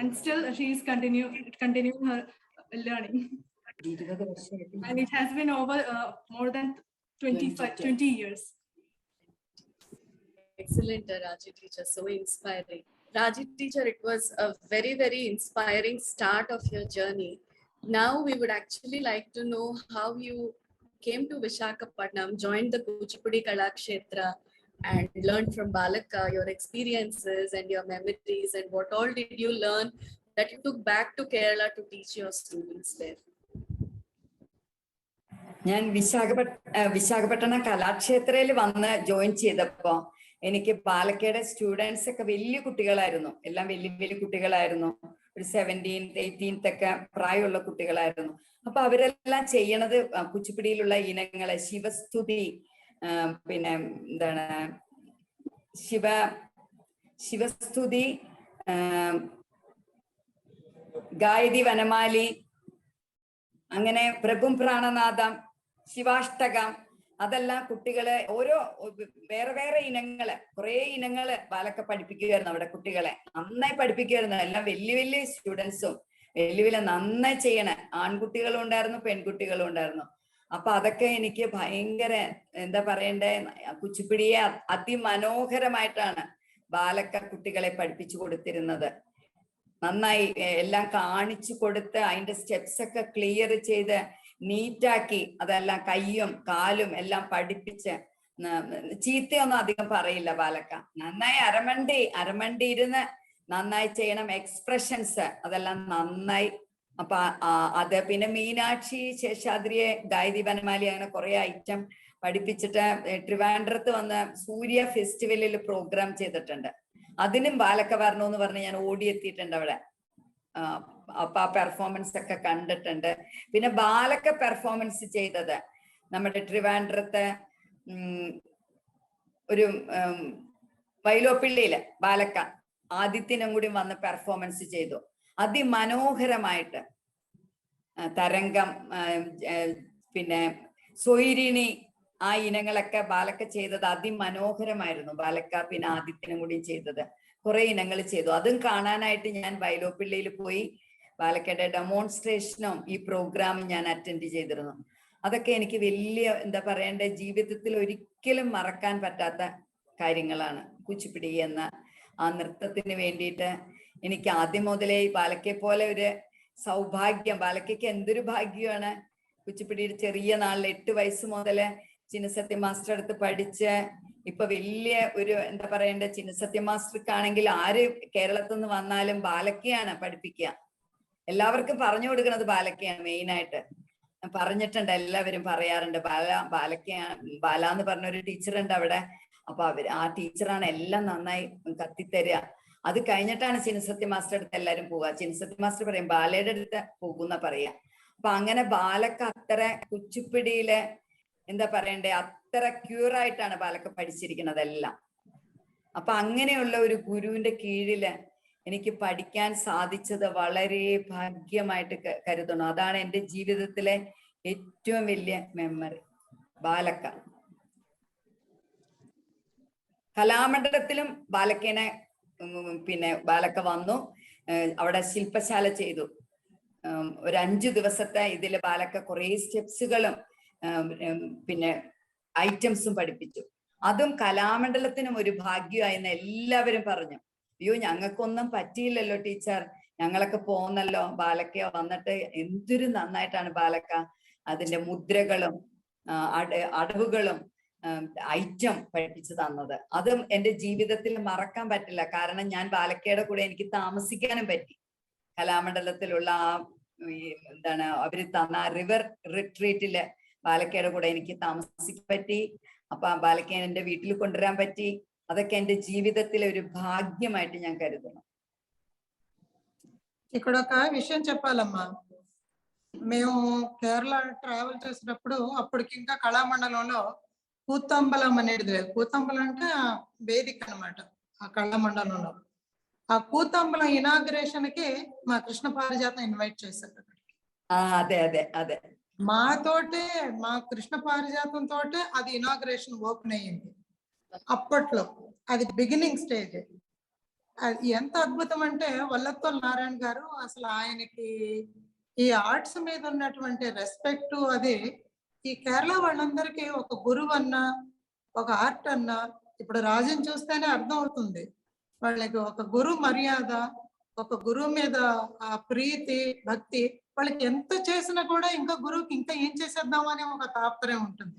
And still she is continuing her learning. And it has been over more than 20 years. Excellent, Raji teacher, so inspiring. Raji teacher, it was a very, very inspiring start of your journey. Now we would actually like to know how you came to Visakhapatnam, joined the Kuchipudi Kalakshetra, and learned from Balaka your experiences and your memories, and what all did you learn that you took back to Kerala to teach your students there. ഞാൻ വിശാഖപട്ടണം കലാക്ഷേത്രയിൽ വന്ന് join ചെയ്തപ്പോ എനിക്ക് പാലക്കയുടെ students ഒക്കെ വലിയ കുട്ടികളായിരുന്നു, എല്ലാം വലിയ വലിയ കുട്ടികളായിരുന്നു. ഒരു 17th 18th ഒക്കെ പ്രായമുള്ള കുട്ടികളായിരുന്നു. അപ്പൊ അവരെല്ലാം ചെയ്യണത് കുച്ചിപ്പിടിയിലുള്ള ഇനങ്ങള് ശിവസ്തുതി, പിന്നെ എന്താണ് ശിവസ്തുതി, ഗായതി വനമാലി, അങ്ങനെ പ്രഭും പ്രാണനാഥം, ശിവാഷ്ടകം, അതെല്ലാം കുട്ടികളെ ഓരോ വേറെ വേറെ ഇനങ്ങള് കുറെ ഇനങ്ങള് ബാലൊക്കെ പഠിപ്പിക്കുമായിരുന്നു. അവിടെ കുട്ടികളെ നന്നായി പഠിപ്പിക്കുമായിരുന്നു. എല്ലാം വലിയ വലിയ സ്റ്റുഡൻസും വലിയ വലിയ നന്നായി ചെയ്യണേ ആൺകുട്ടികളും ഉണ്ടായിരുന്നു, പെൺകുട്ടികളും ഉണ്ടായിരുന്നു. അപ്പൊ അതൊക്കെ എനിക്ക് ഭയങ്കര എന്താ പറയണ്ടേ, കുച്ചിപ്പിടിയെ അതിമനോഹരമായിട്ടാണ് ബാലക്ക കുട്ടികളെ പഠിപ്പിച്ചു കൊടുത്തിരുന്നത്. നന്നായി എല്ലാം കാണിച്ചു കൊടുത്ത് അതിന്റെ സ്റ്റെപ്സ് ഒക്കെ ക്ലിയർ ചെയ്ത് നീറ്റാക്കി അതെല്ലാം കയ്യും കാലും എല്ലാം പഠിപ്പിച്ച്, ചീത്തയൊന്നും അധികം പറയില്ല ബാലക്ക. നന്നായി അരമണ്ടി ഇരുന്ന് നന്നായി ചെയ്യണം. എക്സ്പ്രഷൻസ് അതെല്ലാം നന്നായി. അപ്പൊ അത് പിന്നെ മീനാക്ഷി ശേഷാദ്രിയെ ഗായതി വനമാലി അങ്ങനെ കുറെ ഐറ്റം പഠിപ്പിച്ചിട്ട് ട്രിവാൻഡ്രത്ത് വന്ന് സൂര്യ ഫെസ്റ്റിവലിൽ പ്രോഗ്രാം ചെയ്തിട്ടുണ്ട്. അതിനും ബാലക്ക വരണമെന്ന് പറഞ്ഞ് ഞാൻ ഓടിയെത്തിയിട്ടുണ്ട് അവിടെ. അപ്പൊ ആ പെർഫോമൻസ് ഒക്കെ കണ്ടിട്ടുണ്ട്. പിന്നെ ബാലക്ക പെർഫോമൻസ് ചെയ്തത് നമ്മുടെ ട്രിവാൻഡ്രത്ത് ഒരു വൈലോപ്പിള്ളിയില് ബാലക്ക ആദിത്യനും കൂടി വന്ന് പെർഫോമൻസ് ചെയ്തു അതിമനോഹരമായിട്ട്. തരംഗം, പിന്നെ സ്വൈരിണി, ആ ഇനങ്ങളൊക്കെ ബാലക്ക ചെയ്തത് അതിമനോഹരമായിരുന്നു. ബാലക്ക പിന്നെ ആദിത്യനും കൂടി ചെയ്തത് കുറെ ഇനങ്ങൾ ചെയ്തു. അതും കാണാനായിട്ട് ഞാൻ വൈലോപ്പിള്ളിയിൽ പോയി ബാലക്കയുടെ ഡെമോൺസ്ട്രേഷനും ഈ പ്രോഗ്രാമും ഞാൻ അറ്റൻഡ് ചെയ്തിരുന്നു. അതൊക്കെ എനിക്ക് വലിയ എന്താ പറയണ്ടേ, ജീവിതത്തിൽ ഒരിക്കലും മറക്കാൻ പറ്റാത്ത കാര്യങ്ങളാണ്. കുച്ചിപ്പിടി എന്ന ആ നൃത്തത്തിന് വേണ്ടിയിട്ട് എനിക്ക് ആദ്യം മുതലേ ബാലക്കയെ പോലെ ഒരു സൗഭാഗ്യം, ബാലക്കയ്ക്ക് എന്തൊരു ഭാഗ്യമാണ്. കുച്ചിപ്പിടിയുടെ ചെറിയ നാളിൽ 8 വയസ്സ് മുതല് ചിന്നസത്യ മാസ്റ്റർ അടുത്ത് പഠിച്ച് ഇപ്പൊ വലിയ ഒരു എന്താ പറയണ്ടേ, ചിന്നസത്യ മാസ്റ്റർക്കാണെങ്കിൽ ആര് കേരളത്തിൽ നിന്ന് വന്നാലും ബാലക്കയാണ് പഠിപ്പിക്കുക. എല്ലാവർക്കും പറഞ്ഞു കൊടുക്കുന്നത് ബാലക്കയാണ് മെയിനായിട്ട്. പറഞ്ഞിട്ടുണ്ട്, എല്ലാവരും പറയാറുണ്ട്. ബാല എന്ന് പറഞ്ഞൊരു ടീച്ചറുണ്ട് അവിടെ. അപ്പൊ ആ ടീച്ചറാണ് എല്ലാം നന്നായി കത്തിത്തരിക. അത് കഴിഞ്ഞിട്ടാണ് ചിന്നസത്യ മാസ്റ്റർ അടുത്ത് എല്ലാവരും പോവുക. ചിന്നസത്യ മാസ്റ്റർ പറയും ബാലയുടെ അടുത്ത് പോകുന്ന പറയാ. അപ്പൊ അങ്ങനെ ബാലക്ക അത്ര കുച്ചിപ്പിടിയില് എന്താ പറയണ്ടേ, അത്ര ക്യൂറായിട്ടാണ് ബാലക്ക പഠിച്ചിരിക്കുന്നതെല്ലാം. അപ്പൊ അങ്ങനെയുള്ള ഒരു ഗുരുവിന്റെ കീഴില് എനിക്ക് പഠിക്കാൻ സാധിച്ചത് വളരെ ഭാഗ്യമായിട്ട് കരുതണം. അതാണ് എൻ്റെ ജീവിതത്തിലെ ഏറ്റവും വലിയ മെമ്മറി. ബാലക്ക കലാമണ്ഡലത്തിലും ബാലക്കനെ പിന്നെ ബാലക്ക വന്നു, അവിടെ ശില്പശാല ചെയ്തു. ഒരു 5 ദിവസത്തെ ഇതില് ബാലക്ക കുറേ സ്റ്റെപ്സുകളും പിന്നെ ഐറ്റംസും പഠിപ്പിച്ചു. അതും കലാമണ്ഡലത്തിനും ഒരു ഭാഗ്യമായെന്ന് എല്ലാവരും പറഞ്ഞു. അയ്യോ ഞങ്ങൾക്കൊന്നും പറ്റിയില്ലല്ലോ ടീച്ചർ, ഞങ്ങളൊക്കെ പോന്നല്ലോ. ബാലക്ക വന്നിട്ട് എന്തൊരു നന്നായിട്ടാണ് ബാലക്ക അതിന്റെ മുദ്രകളും അടവുകളും ഐറ്റം പഠിപ്പിച്ചു തന്നത്. അതും എൻ്റെ ജീവിതത്തിൽ മറക്കാൻ പറ്റില്ല. കാരണം ഞാൻ ബാലക്കയുടെ കൂടെ എനിക്ക് താമസിക്കാനും പറ്റി. കലാമണ്ഡലത്തിലുള്ള ആ എന്താണ് അവര് തന്ന റിവർ റിട്രീറ്റില് ബാലക്കയുടെ കൂടെ എനിക്ക് താമസിക്കാൻ പറ്റി. അപ്പൊ ആ బాలకి എൻ്റെ വീട്ടിൽ കൊണ്ടുവരാൻ పറ്റി. అదొക്കെ എൻ്റെ జీవితത്തിലെ ഒരു భాగ్యమైతే ഞാൻ కరుదును. ఇక్కడ ఒక విషయం చెప్పాలమ్మా. మేము కేరళ ట్రావెల్ చేసినప్పుడు అప్పటికి ఇంకా కళామండలంలో కూతంబలం అనేది లేదు. కూతంబలం అంటే వేదిక అన్నమాట ఆ కళామండలంలో. ఆ కూతంబలం ఇనాగ్రేషన్ కి మా కృష్ణ పారిజాతం ఇన్వైట్ చేశారు అక్కడికి. అదే అదే అదే మాతోటే మా కృష్ణ పారిజాతం తోటే అది ఇనాగ్రేషన్ ఓపెన్ అయ్యింది. అప్పట్లో అది బిగినింగ్ స్టేజ్. అది ఎంత అద్భుతం అంటే వల్లత్తోల్ నారాయణ గారు అసలు ఆయనకి ఈ ఆర్ట్స్ మీద ఉన్నటువంటి రెస్పెక్ట్ అది ఈ కేరళ వాళ్ళందరికీ ఒక గురువు అన్నా ఒక ఆర్ట్ అన్నా ఇప్పుడు రాజుని చూస్తేనే అర్థం అవుతుంది. వాళ్ళకి ఒక గురు మర్యాద, ఒక గురువు మీద ఆ ప్రీతి భక్తి, వాళ్ళకి ఎంత చేసినా కూడా ఇంకా గురువుకి ఇంకా ఏం చేసేద్దాం అనే ఒక తాపత్రయం ఉంటుంది.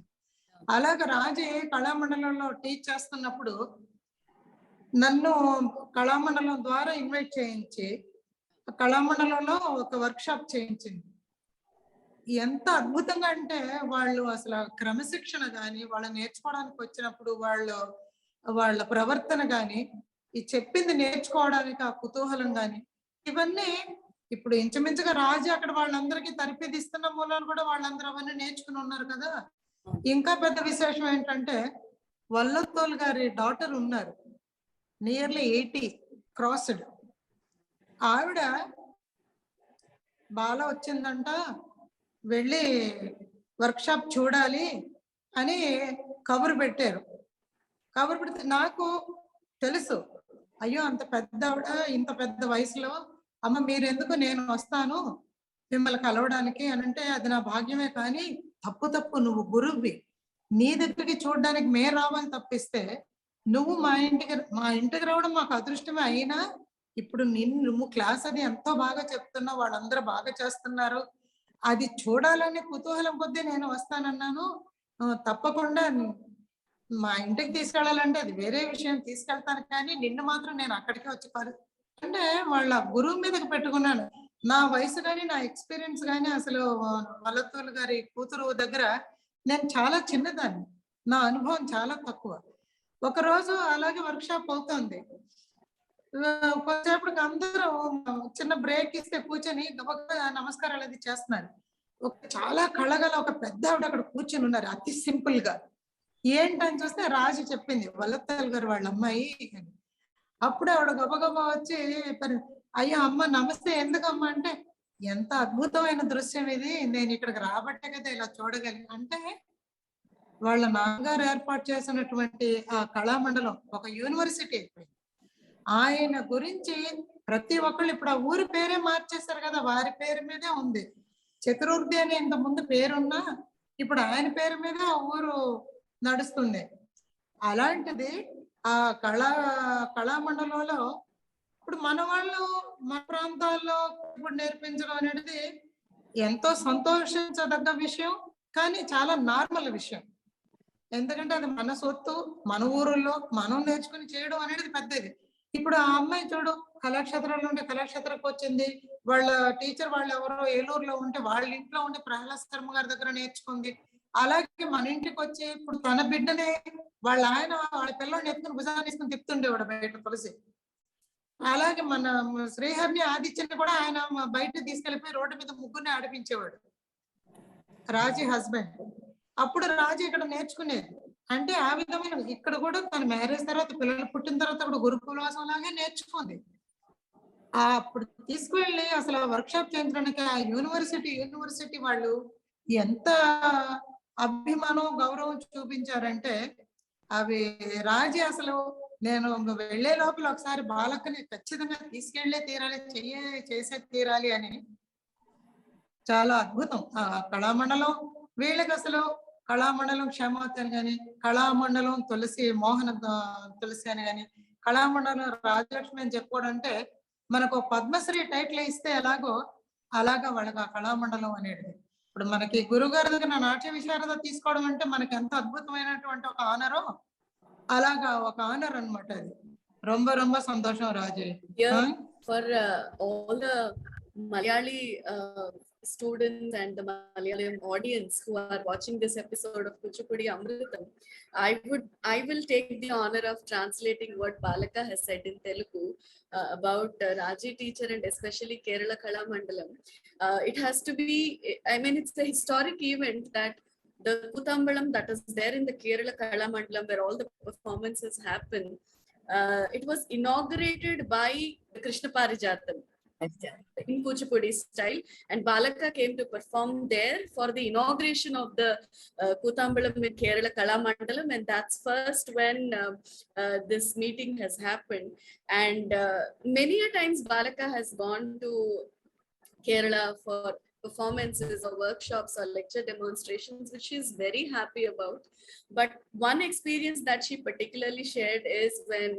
అలాగే రాజే కళామండలంలో టీచ్ చేస్తున్నప్పుడు నన్ను కళామండలం ద్వారా ఇన్వైట్ చేయించి కళామండలంలో ఒక వర్క్ షాప్ చేయించింది. ఎంత అద్భుతంగా అంటే వాళ్ళు అసలు క్రమశిక్షణ గాని, వాళ్ళు నేర్చుకోవడానికి వచ్చినప్పుడు వాళ్ళ ప్రవర్తన గాని, ఈ చెప్పింది నేర్చుకోవడానికి ఆ కుతూహలం గాని, ఇవన్నీ ఇప్పుడు ఇంచుమించుగా రాజు అక్కడ వాళ్ళందరికీ తరబేతి ఇస్తున్న మూలాలు కూడా వాళ్ళందరూ అవన్నీ నేర్చుకుని ఉన్నారు కదా. ఇంకా పెద్ద విశేషం ఏంటంటే వల్లత్తోల్ గారి డాటర్ ఉన్నారు, నియర్లీ 80 క్రాస్డ్. ఆవిడ బాలా వచ్చిందంట, వెళ్ళి వర్క్షాప్ చూడాలి అని కబురు పెట్టారు. కబురు పెడితే నాకు తెలుసు, అయ్యో అంత పెద్ద ఆవిడ ఇంత పెద్ద వయసులో, అమ్మ మీరెందుకు, నేను వస్తాను మిమ్మల్ని కలవడానికి అని అంటే, అది నా భాగ్యమే, కానీ తప్పు నువ్వు గురువువి, నీ దగ్గరికి చూడడానికి మేము రావాలి తప్పిస్తే నువ్వు మా ఇంటికి రావడం మాకు అదృష్టమే. అయినా ఇప్పుడు నువ్వు క్లాస్ అది ఎంతో బాగా చెప్తున్నావు, వాళ్ళందరూ బాగా చేస్తున్నారు, అది చూడాలని కుతూహలం కొద్దీ నేను వస్తానన్నాను. తప్పకుండా మా ఇంటికి తీసుకెళ్ళాలంటే అది వేరే విషయం, తీసుకెళ్తాను, కానీ నిన్ను మాత్రం నేను అక్కడికే వచ్చి అంటే వాళ్ళ గురువు మీదకి పెట్టుకున్నాను. నా వయసు కానీ నా ఎక్స్పీరియన్స్ కానీ అసలు వల్లత్తోలు గారి కూతురు దగ్గర నేను చాలా చిన్నదాన్ని, నా అనుభవం చాలా తక్కువ. ఒకరోజు అలాగే వర్క్షాప్ అవుతుంది, కొంచెంసేపటికి అందరూ చిన్న బ్రేక్ ఇస్తే కూర్చొని గబగబా నమస్కారాలు అది చేస్తున్నారు. చాలా కళగల ఒక పెద్ద ఆవిడ అక్కడ కూర్చొని ఉన్నారు, అతి సింపుల్ గా. ఏంటని చూస్తే రాజు చెప్పింది వల్లత్తోల్ గారు వాళ్ళ అమ్మాయి అని. అప్పుడే ఆవిడ గబగబా వచ్చి, అయ్యో అమ్మ నమస్తే, ఎందుకమ్మా అంటే, ఎంత అద్భుతమైన దృశ్యం ఇది, నేను ఇక్కడికి రాబట్టే కదా ఇలా చూడగలిగి. అంటే వాళ్ళ నాన్నగారు ఏర్పాటు చేసినటువంటి ఆ కళామండలం ఒక యూనివర్సిటీ అయిపోయింది. ఆయన గురించి ప్రతి ఒక్కళ్ళు ఇప్పుడు ఆ ఊరి పేరే మార్చేశారు కదా, వారి పేరు మీదే ఉంది. చతుర్థి అని ఇంత ముందు పేరున్నా ఇప్పుడు ఆయన పేరు మీద ఆ ఊరు నడుస్తుంది. అలాంటిది ఆ కళామండలంలో ఇప్పుడు మన వాళ్ళు మన ప్రాంతాల్లో ఇప్పుడు నేర్పించడం అనేది ఎంతో సంతోషించదగ్గ విషయం, కానీ చాలా నార్మల్ విషయం. ఎందుకంటే అది మన సొత్తు, మన ఊరుల్లో మనం నేర్చుకుని చేయడం అనేది పెద్దది. ఇప్పుడు ఆ అమ్మాయి చూడు, కళాక్షేత్రంలో ఉంటే కళాక్షేత్రకు వచ్చింది, వాళ్ళ టీచర్ వాళ్ళు ఎవరో ఏలూరులో ఉంటే వాళ్ళ ఇంట్లో ఉండి ప్రహ్లాద్ శర్మ గారి దగ్గర నేర్చుకుంది. అలాగే మన ఇంటికి వచ్చి ఇప్పుడు తన బిడ్డనే వాళ్ళ పిల్లల్ని ఎత్తుకుని భుజాన్ని తీసుకుని తిప్పుతుండేవాడు బయట తులసి. అలాగే మన శ్రీహరిని ఆదిత్యని కూడా ఆయన బయట తీసుకెళ్లిపోయి రోడ్డు మీద ముగ్గురిని ఆడిపించేవాడు, రాజీ హస్బెండ్. అప్పుడు రాజు ఇక్కడ నేర్చుకునేది. అంటే ఆ విధమైన ఇక్కడ కూడా తన మ్యారేజ్ తర్వాత పిల్లలు పుట్టిన తర్వాత కూడా గురుకులవాసం లాగే నేర్చుకుంది. అప్పుడు తీసుకువెళ్ళి అసలు వర్క్షాప్ చేయించడానికి ఆ యూనివర్సిటీ వాళ్ళు ఎంత అభిమానం గౌరవం చూపించారంటే, అవి రాజీ అసలు నేను వెళ్లే లోపల ఒకసారి బాలక్కని ఖచ్చితంగా తీసుకెళ్లే తీరాలి, చేసే తీరాలి అని. చాలా అద్భుతం ఆ కళామండలం. వీళ్ళకి అసలు కళామండలం క్షమావతి అని కానీ, కళామండలం తులసి అని కానీ, కళామండలం రాజలక్ష్మి అని చెప్పుకోవడం అంటే మనకు పద్మశ్రీ టైటిల్ ఇస్తే అలాగా వాళ్ళకి ఆ కళామండలం అనేది. ఇప్పుడు మనకి గురుగారి దగ్గర నాట్య విశారద తీసుకోవడం అంటే మనకి ఎంత అద్భుతమైనటువంటి ఒక ఆనరో, అలాగా ఒక ఆనర్ అన్నమాట అది. రొంబ సంతోషం రాజే. For all the Malayali students and the Malayalam audience who are watching this episode of Kuchipudi Amritham, I will take the honor of translating what Balaka has said in Telugu about Raji teacher and especially Kerala Kalamandalam. It has to be, I mean, it's a historic event that the Kuthambalam that is there in the Kerala Kalamandalam where all the performances happen, it was inaugurated by Krishna Parijatam in Kuchipudi style, and Balaka came to perform there for the inauguration of the Kuthambalam in Kerala Kalamandalam, and that's first when this meeting has happened. And many a times Balaka has gone to Kerala for performances or workshops or lecture demonstrations, which she's very happy about. But one experience that she particularly shared is when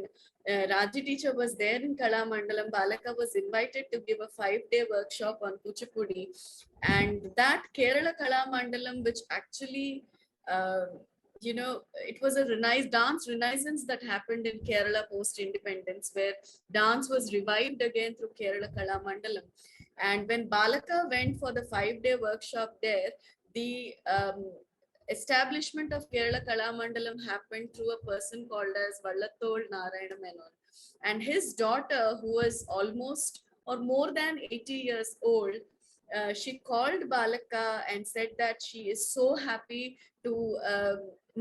Raji teacher was there in Kalamandalam, Balaka was invited to give a 5-day workshop on Kuchipudi. And that Kerala Kalamandalam, which actually, it was a dance renaissance that happened in Kerala post-independence, where dance was revived again through Kerala Kalamandalam. And when Balaka went for the 5-day workshop there, the establishment of Kerala Kalamandalam happened through a person called as Vallathol Narayana Menon. And his daughter, who was almost or more than 80 years old, she called Balaka and said that she is so happy to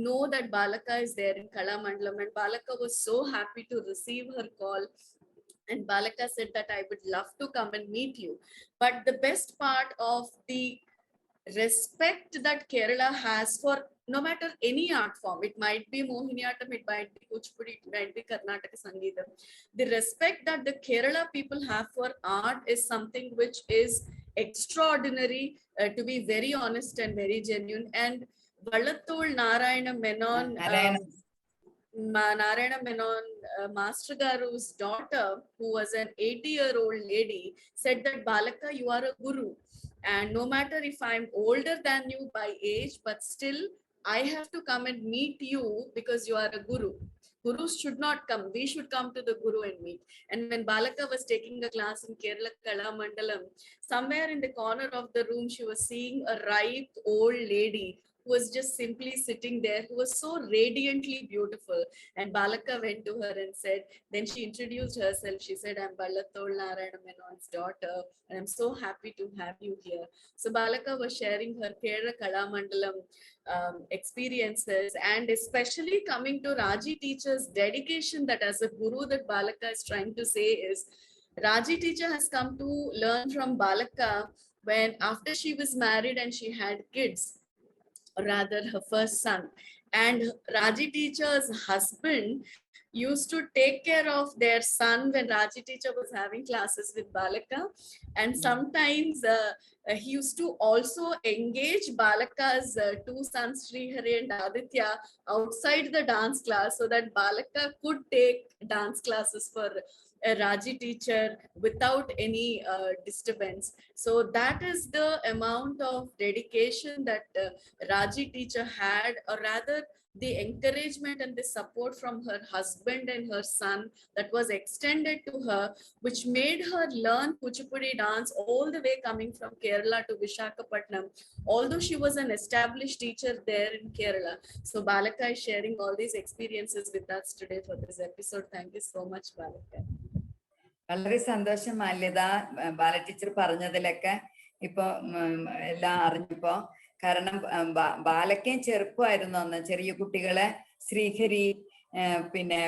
know that Balaka is there in Kalamandalam. And Balaka was so happy to receive her call. And Balaka said that I would love to come and meet you. But the best part of the respect that Kerala has for no matter any art form, it might be Mohiniyattam, it might be Kuchipudi, it might be Karnataka Sangeetam. The respect that the Kerala people have for art is something which is extraordinary, to be very honest and very genuine. And Vallathol Narayana Menon, Narayana Menon, Master Garu's daughter, who was an 80-year-old lady, said that Balaka, you are a guru. And no matter if I'm older than you by age, but still I have to come and meet you because you are a guru. Gurus should not come. We should come to the guru and meet. And when Balaka was taking a class in Kerala Kalamandalam, somewhere in the corner of the room, she was seeing a ripe old lady who was just simply sitting there, who was so radiantly beautiful. And Balaka went to her and said, then she introduced herself. She said, I'm Vallathol Narayana Menon's daughter, and I'm so happy to have you here. So Balaka was sharing her Kerala Kalamandalam experiences, and especially coming to Raji teacher's dedication, that as a guru that Balaka is trying to say is, Raji teacher has come to learn from Balaka when after she was married and she had kids, or rather her first son. And Raji teacher's husband used to take care of their son when Raji teacher was having classes with Balaka. And sometimes he used to also engage Balaka's 2 sons, Shri and Aditya, outside the dance class so that Balaka could take dance classes for a Raji teacher without any disturbance. So that is the amount of dedication that Raji teacher had, or rather the encouragement and the support from her husband and her son that was extended to her, which made her learn Kuchipudi dance all the way coming from Kerala to Visakhapatnam, although she was an established teacher there in Kerala. So Balaka is sharing all these experiences with us today for this episode. Thank you so much, Balaka. വളരെ സന്തോഷം മാല്യത ബാല teacher പറഞ്ഞതിലൊക്കെ ഇപ്പൊ എല്ലാം അറിഞ്ഞപ്പോ. കാരണം ബാലക്കയും ചെറുപ്പമായിരുന്നു അന്ന്. ചെറിയ കുട്ടികളെ ശ്രീഹരി, പിന്നെ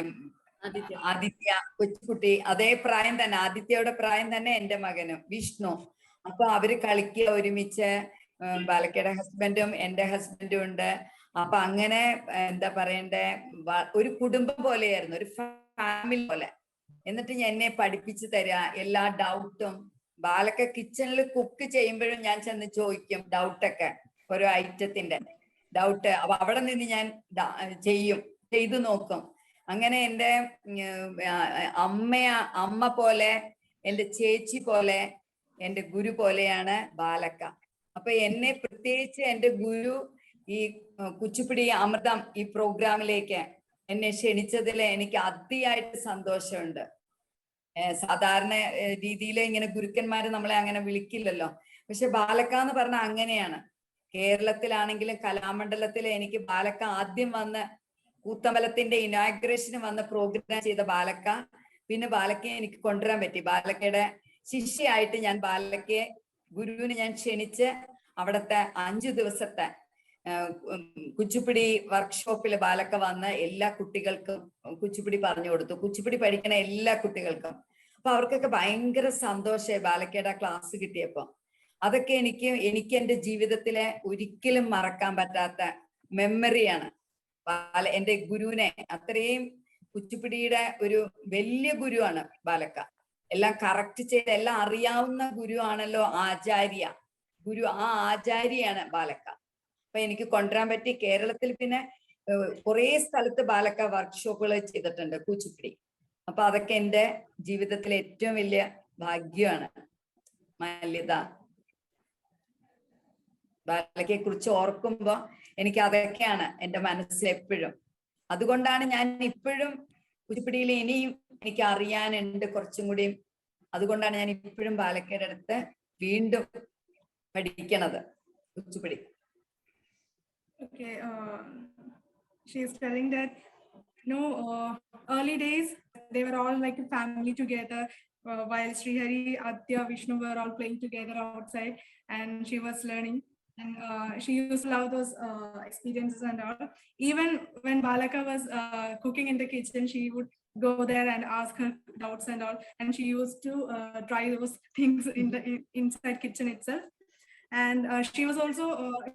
ആദിത്യ, കൊച്ചുകുട്ടി, അതേ പ്രായം തന്നെ, ആദിത്യയുടെ പ്രായം തന്നെ എന്റെ മകനും വിഷ്ണു. അപ്പൊ അവര് കളിക്കുക ഒരുമിച്ച്. ബാലക്കയുടെ ഹസ്ബൻഡും എന്റെ ഹസ്ബൻഡും ഉണ്ട്. അപ്പൊ അങ്ങനെ എന്താ പറയണ്ടേ, ഒരു കുടുംബം പോലെയായിരുന്നു, ഒരു ഫാമിലി പോലെ. എന്നിട്ട് എന്നെ പഠിപ്പിച്ചു തരാ എല്ലാ ഡൗട്ടും. ബാലക്ക കിച്ചണിൽ കുക്ക് ചെയ്യുമ്പോഴും ഞാൻ ചെന്ന് ചോദിക്കും ഡൗട്ടൊക്കെ, ഓരോ ഐറ്റത്തിന്റെ ഡൗട്ട്. അപ്പൊ അവിടെ നിന്ന് ഞാൻ ചെയ്തു നോക്കും. അങ്ങനെ എൻ്റെ അമ്മ പോലെ, എൻ്റെ ചേച്ചി പോലെ, എൻ്റെ ഗുരു പോലെയാണ് ബാലക്ക. അപ്പൊ എന്നെ പ്രത്യേകിച്ച് എൻ്റെ ഗുരു ഈ കുച്ചിപ്പിടി അമൃതം ഈ പ്രോഗ്രാമിലേക്ക് എന്നെ ക്ഷണിച്ചതിൽ എനിക്ക് അതിയായിട്ട് സന്തോഷമുണ്ട്. സാധാരണ രീതിയിൽ ഇങ്ങനെ ഗുരുക്കന്മാര് നമ്മളെ അങ്ങനെ വിളിക്കില്ലല്ലോ. പക്ഷെ ബാലക്ക എന്ന് പറഞ്ഞാൽ അങ്ങനെയാണ്. കേരളത്തിലാണെങ്കിലും കലാമണ്ഡലത്തിലെ എനിക്ക് ബാലക്ക ആദ്യം വന്ന് കൂത്തമ്പലത്തിന്റെ ഇനാഗ്രേഷന് വന്ന് പ്രോഗ്രാം ചെയ്ത ബാലക്ക. പിന്നെ ബാലക്കയെ എനിക്ക് കൊണ്ടുവരാൻ പറ്റി. ബാലക്കയുടെ ശിഷ്യയായിട്ട് ഞാൻ ബാലക്കയെ ഗുരുവിന് ഞാൻ ക്ഷണിച്ച് അവിടുത്തെ 5 ദിവസത്തെ കുച്ചിപ്പിടി വർക്ക്ഷോപ്പിൽ ബാലക്ക വന്ന് എല്ലാ കുട്ടികൾക്കും കുച്ചിപ്പിടി പറഞ്ഞു കൊടുത്തു. കുച്ചിപ്പിടി പഠിക്കണ എല്ലാ കുട്ടികൾക്കും. അപ്പൊ അവർക്കൊക്കെ ഭയങ്കര സന്തോഷമായി ബാലക്കയുടെ ക്ലാസ് കിട്ടിയപ്പോ. അതൊക്കെ എനിക്ക് എൻ്റെ ജീവിതത്തിലെ ഒരിക്കലും മറക്കാൻ പറ്റാത്ത മെമ്മറിയാണ്. എൻ്റെ ഗുരുവിനെ അത്രയും, കുച്ചിപ്പിടിയുടെ ഒരു വലിയ ഗുരുവാണ് ബാലക്ക. എല്ലാം കറക്റ്റ് ചെയ്ത് എല്ലാം അറിയാവുന്ന ഗുരു ആണല്ലോ ആചാര്യ. ഗുരു, ആ ആചാര്യയാണ് ബാലക്ക. അപ്പൊ എനിക്ക് കൊണ്ടുവരാൻ പറ്റി. കേരളത്തിൽ പിന്നെ കുറേ സ്ഥലത്ത് ബാലക്ക വർക്ക്ഷോപ്പുകൾ ചെയ്തിട്ടുണ്ട് കുച്ചിപ്പുടി. അപ്പൊ അതൊക്കെ എൻ്റെ ജീവിതത്തിലെ ഏറ്റവും വലിയ ഭാഗ്യമാണ്. മല്ലിത, ബാലക്കയെ കുറിച്ച് ഓർക്കുമ്പോ എനിക്ക് അതൊക്കെയാണ് എൻ്റെ മനസ്സിൽ എപ്പോഴും. അതുകൊണ്ടാണ് ഞാൻ ഇപ്പോഴും കുച്ചിപ്പുടിയിൽ ഇനിയും എനിക്ക് അറിയാനുണ്ട് കുറച്ചും കൂടിയും. അതുകൊണ്ടാണ് ഞാൻ ഇപ്പോഴും ബാലക്കയുടെ അടുത്ത് വീണ്ടും പഠിക്കണത് Kuchipudi. Okay, she is telling that early days they were all like a family together, while Sri Hari, Adya, Vishnu were all playing together outside, and she was learning. And she used to love those experiences and all. Even when Balaka was cooking in the kitchen, she would go there and ask her doubts and all. And she used to try those things in the inside kitchen itself. And she was also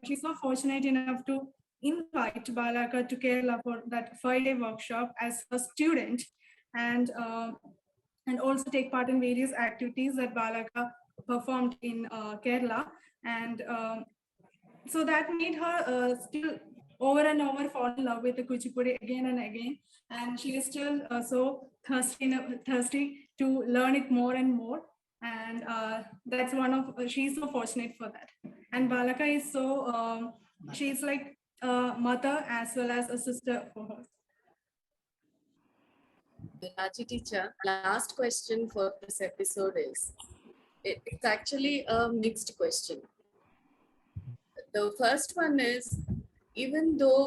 she's so fortunate enough to invite Balaka to Kerala for that 5-day workshop as a student, and also take part in various activities that Balaka performed in Kerala. And so that made her still over and over fall in love with the Kuchipudi again and again. And she is still so thirsty to learn it more and more. And that's one of, she's so fortunate for that. And Balaka is so, she's like a mother as well as a sister for her. Raji teacher, last question for this episode is, it's actually a mixed question. The first one is, even though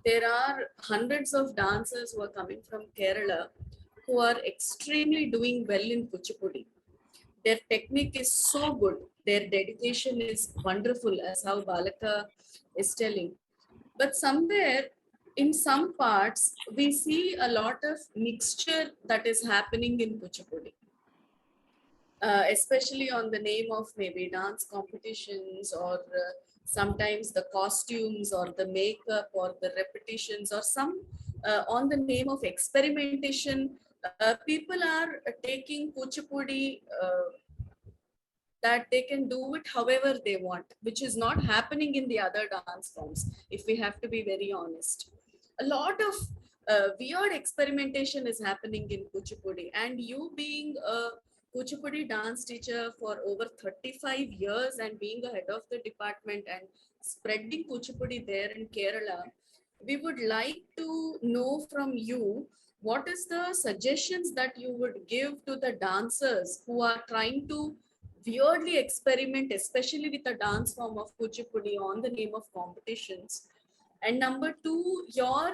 there are hundreds of dancers who are coming from Kerala who are extremely doing well in Kuchipudi, their technique is so good, their dedication is wonderful, as how Balaka is telling. But somewhere, in some parts, we see a lot of mixture that is happening in Kuchipudi. Especially on the name of maybe dance competitions, or sometimes the costumes or the makeup or the repetitions, or some on the name of experimentation. People are taking Kuchipudi that they can do it however they want, which is not happening in the other dance forms, if we have to be very honest. A lot of weird experimentation is happening in Kuchipudi, and you being a Kuchipudi dance teacher for over 35 years and being a head of the department and spreading Kuchipudi there in Kerala, we would like to know from you, what is the suggestions that you would give to the dancers who are trying to weirdly experiment, especially with the dance form of Kuchipudi on the name of competitions? And number two, your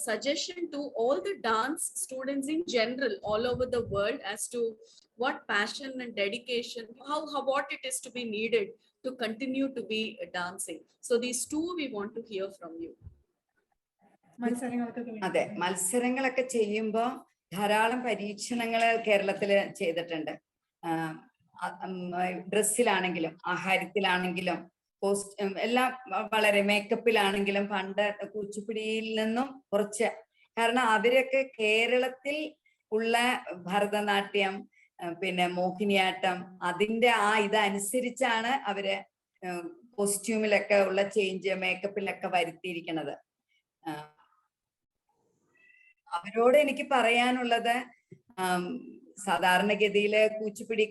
suggestion to all the dance students in general all over the world as to what passion and dedication, what it is to be needed to continue to be dancing. So these two we want to hear from you. അതെ, മത്സരങ്ങളൊക്കെ ചെയ്യുമ്പോൾ ധാരാളം പരീക്ഷണങ്ങൾ കേരളത്തിൽ ചെയ്തിട്ടുണ്ട്. ഡ്രസ്സിലാണെങ്കിലും ആഹാരത്തിലാണെങ്കിലും എല്ലാം വളരെ മേക്കപ്പിലാണെങ്കിലും പണ്ട് കുച്ചിപ്പുടിയിൽ നിന്നും കുറച്ച്, കാരണം അവരൊക്കെ കേരളത്തിൽ ഉള്ള ഭരതനാട്യം പിന്നെ മോഹിനിയാട്ടം അതിന്റെ ആ ഇതനുസരിച്ചാണ് അവര് കോസ്റ്റ്യൂമിലൊക്കെ ഉള്ള ചേഞ്ച് മേക്കപ്പിലൊക്കെ വരുത്തിയിരിക്കുന്നത്. അവരോട് എനിക്ക് പറയാനുള്ളത്, സാധാരണഗതിയില് കുച്ചിപ്പുടി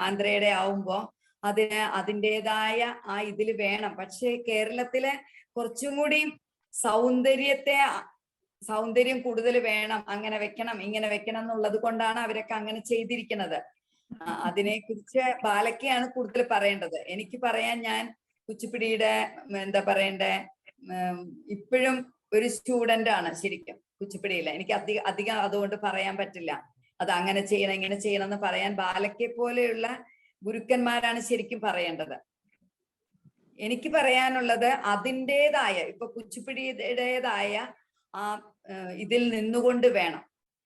ആന്ധ്രയുടെ ആവുമ്പോ അതിൻ്റെതായ ആ ഇതിൽ വേണം. പക്ഷെ കേരളത്തിലെ കുറച്ചും കൂടി സൗന്ദര്യം കൂടുതൽ വേണം, അങ്ങനെ വെക്കണം ഇങ്ങനെ വെക്കണം എന്നുള്ളത് കൊണ്ടാണ് അവരൊക്കെ അങ്ങനെ ചെയ്തിരിക്കുന്നത്. അതിനെ കുറിച്ച് ബാലക്കയാണ് കൂടുതൽ പറയേണ്ടത്. എനിക്ക് പറയാൻ, ഞാൻ കുച്ചിപ്പുടിയുടെ എന്താ പറയണ്ടേ, ഇപ്പോഴും ഒരു സ്റ്റുഡന്റ് ആണ് ശരിക്കും കുച്ചിപ്പുടിയില്. എനിക്ക് അധികം അതുകൊണ്ട് പറയാൻ പറ്റില്ല. അത് അങ്ങനെ ചെയ്യണം ഇങ്ങനെ ചെയ്യണം എന്ന് പറയാൻ ബാലക്കെ പോലെയുള്ള ഗുരുക്കന്മാരാണ് ശരിക്കും പറയേണ്ടത്. എനിക്ക് പറയാനുള്ളത് അതിൻ്റെതായ, ഇപ്പൊ കുച്ചിപ്പുടിയുടേതായ ആ ഇതിൽ നിന്നുകൊണ്ട് വേണം,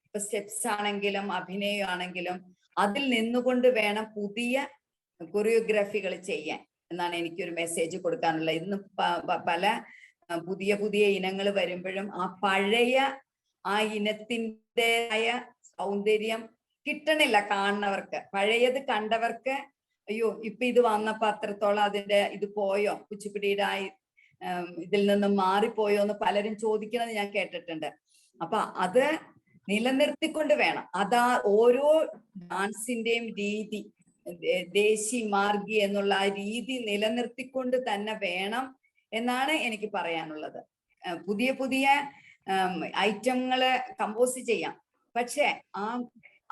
ഇപ്പൊ സ്റ്റെപ്സ് ആണെങ്കിലും അഭിനയം ആണെങ്കിലും അതിൽ നിന്നുകൊണ്ട് വേണം പുതിയ കൊറിയോഗ്രാഫികൾ ചെയ്യാൻ എന്നാണ് എനിക്കൊരു മെസ്സേജ് കൊടുക്കാനുള്ളത്. ഇന്ന് പല പുതിയ പുതിയ ഇനങ്ങൾ വരുമ്പോഴും ആ പഴയ ആ ഇനത്തിൻ്റെതായ സൗന്ദര്യം കിട്ടണില്ല കാണുന്നവർക്ക്. പഴയത് കണ്ടവർക്ക് അയ്യോ ഇപ്പൊ ഇത് വന്നപ്പോ അത്രത്തോളം അതിന്റെ ഇത് പോയോ, കുച്ചിപ്പിടിയുടെ ഇതിൽ നിന്നും മാറിപ്പോയോ എന്ന് പലരും ചോദിക്കുന്നത് ഞാൻ കേട്ടിട്ടുണ്ട്. അപ്പൊ അത് നിലനിർത്തിക്കൊണ്ട് വേണം. അതാ ഓരോ ഡാൻസിന്റെയും രീതി, ദേശി മാർഗി എന്നുള്ള ആ രീതി നിലനിർത്തിക്കൊണ്ട് തന്നെ വേണം എന്നാണ് എനിക്ക് പറയാനുള്ളത്. പുതിയ പുതിയ ഐറ്റങ്ങള് കമ്പോസ് ചെയ്യാം, പക്ഷെ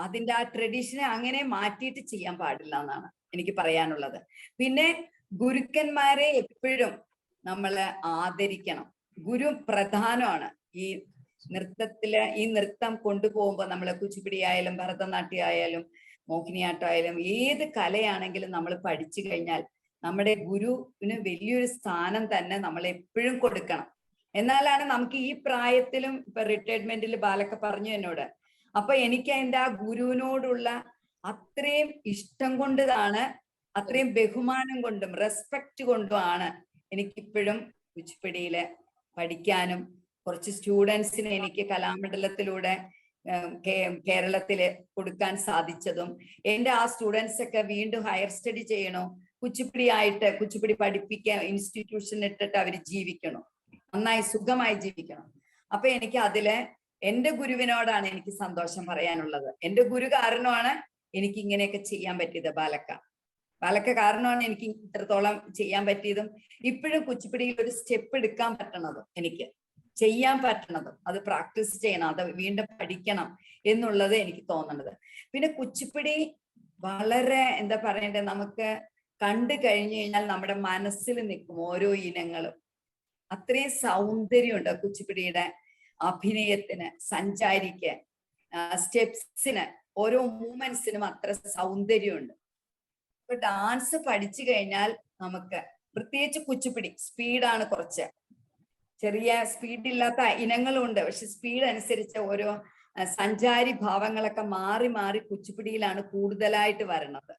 അതിന്റെ ആ ട്രഡീഷനെ അങ്ങനെ മാറ്റിയിട്ട് ചെയ്യാൻ പാടില്ല എന്നാണ് എനിക്ക് പറയാനുള്ളത്. പിന്നെ ഗുരുക്കന്മാരെ എപ്പോഴും നമ്മള് ആദരിക്കണം. ഗുരു പ്രധാനമാണ് ഈ നൃത്തത്തില്. ഈ നൃത്തം കൊണ്ടുപോകുമ്പോൾ നമ്മള് കുച്ചിപ്പിടി ആയാലും ഭരതനാട്യം ആയാലും മോഹിനിയാട്ടം ആയാലും ഏത് കലയാണെങ്കിലും നമ്മൾ പഠിച്ചു കഴിഞ്ഞാൽ നമ്മുടെ ഗുരുവിന് വലിയൊരു സ്ഥാനം തന്നെ നമ്മൾ എപ്പോഴും കൊടുക്കണം. എന്നാലാണ് നമുക്ക് ഈ പ്രായത്തിലും, ഇപ്പൊ റിട്ടയർമെന്റിൽ ബാലക്ക പറഞ്ഞു എന്നോട്, അപ്പൊ എനിക്ക് അതിന്റെ ആ ഗുരുവിനോടുള്ള അത്രയും ഇഷ്ടം കൊണ്ടാണ്, അത്രയും ബഹുമാനം കൊണ്ടും റെസ്പെക്ട് കൊണ്ടുമാണ് എനിക്കിപ്പോഴും കുച്ചിപ്പിടിയില് പഠിക്കാനും കുറച്ച് സ്റ്റുഡൻസിന് എനിക്ക് കലാമണ്ഡലത്തിലൂടെ കേരളത്തില് കൊടുക്കാൻ സാധിച്ചതും. എന്റെ ആ സ്റ്റുഡൻസ് ഒക്കെ വീണ്ടും ഹയർ സ്റ്റഡി ചെയ്യണോ, കുച്ചിപ്പിടി ആയിട്ട് കുച്ചിപ്പിടി പഠിപ്പിക്കാൻ ഇൻസ്റ്റിറ്റ്യൂഷൻ ഇട്ടിട്ട് അവര് ജീവിക്കണം, നന്നായി സുഖമായി ജീവിക്കണം. അപ്പൊ എനിക്ക് അതില് എന്റെ ഗുരുവിനോടാണ് എനിക്ക് സന്തോഷം പറയാനുള്ളത്. എന്റെ ഗുരു കാരണമാണ് എനിക്ക് ഇങ്ങനെയൊക്കെ ചെയ്യാൻ പറ്റിയത്. ബാലക്ക കാരണമാണ് എനിക്ക് ഇത്രത്തോളം ചെയ്യാൻ പറ്റിയതും ഇപ്പോഴും കുച്ചിപ്പിടിയിൽ ഒരു സ്റ്റെപ്പ് എടുക്കാൻ പറ്റണതും എനിക്ക് ചെയ്യാൻ പറ്റണതും. അത് പ്രാക്ടീസ് ചെയ്യണം, അത് വീണ്ടും പഠിക്കണം എന്നുള്ളത് എനിക്ക് തോന്നുന്നത്. പിന്നെ കുച്ചിപ്പിടി വളരെ എന്താ പറയണ്ടേ, നമുക്ക് കണ്ടു കഴിഞ്ഞു കഴിഞ്ഞാൽ നമ്മുടെ മനസ്സിൽ നിൽക്കും ഓരോ ഇനങ്ങളും. അത്രയും സൗന്ദര്യമുണ്ട് കുച്ചിപ്പിടിയുടെ അഭിനയത്തിന്, സഞ്ചാരിക്ക്, സ്റ്റെപ്സിന്, ഓരോ മൂവ്മെന്റ്സിനും അത്ര സൗന്ദര്യമുണ്ട്. ഇപ്പൊ ഡാൻസ് പഠിച്ചു കഴിഞ്ഞാൽ നമുക്ക്, പ്രത്യേകിച്ച് കുച്ചിപ്പിടി സ്പീഡാണ്, കുറച്ച് ചെറിയ സ്പീഡില്ലാത്ത ഇനങ്ങളും ഉണ്ട്, പക്ഷെ സ്പീഡ് അനുസരിച്ച് ഓരോ സഞ്ചാരി ഭാവങ്ങളൊക്കെ മാറി മാറി കുച്ചിപ്പിടിയിലാണ് കൂടുതലായിട്ട് വരണത്.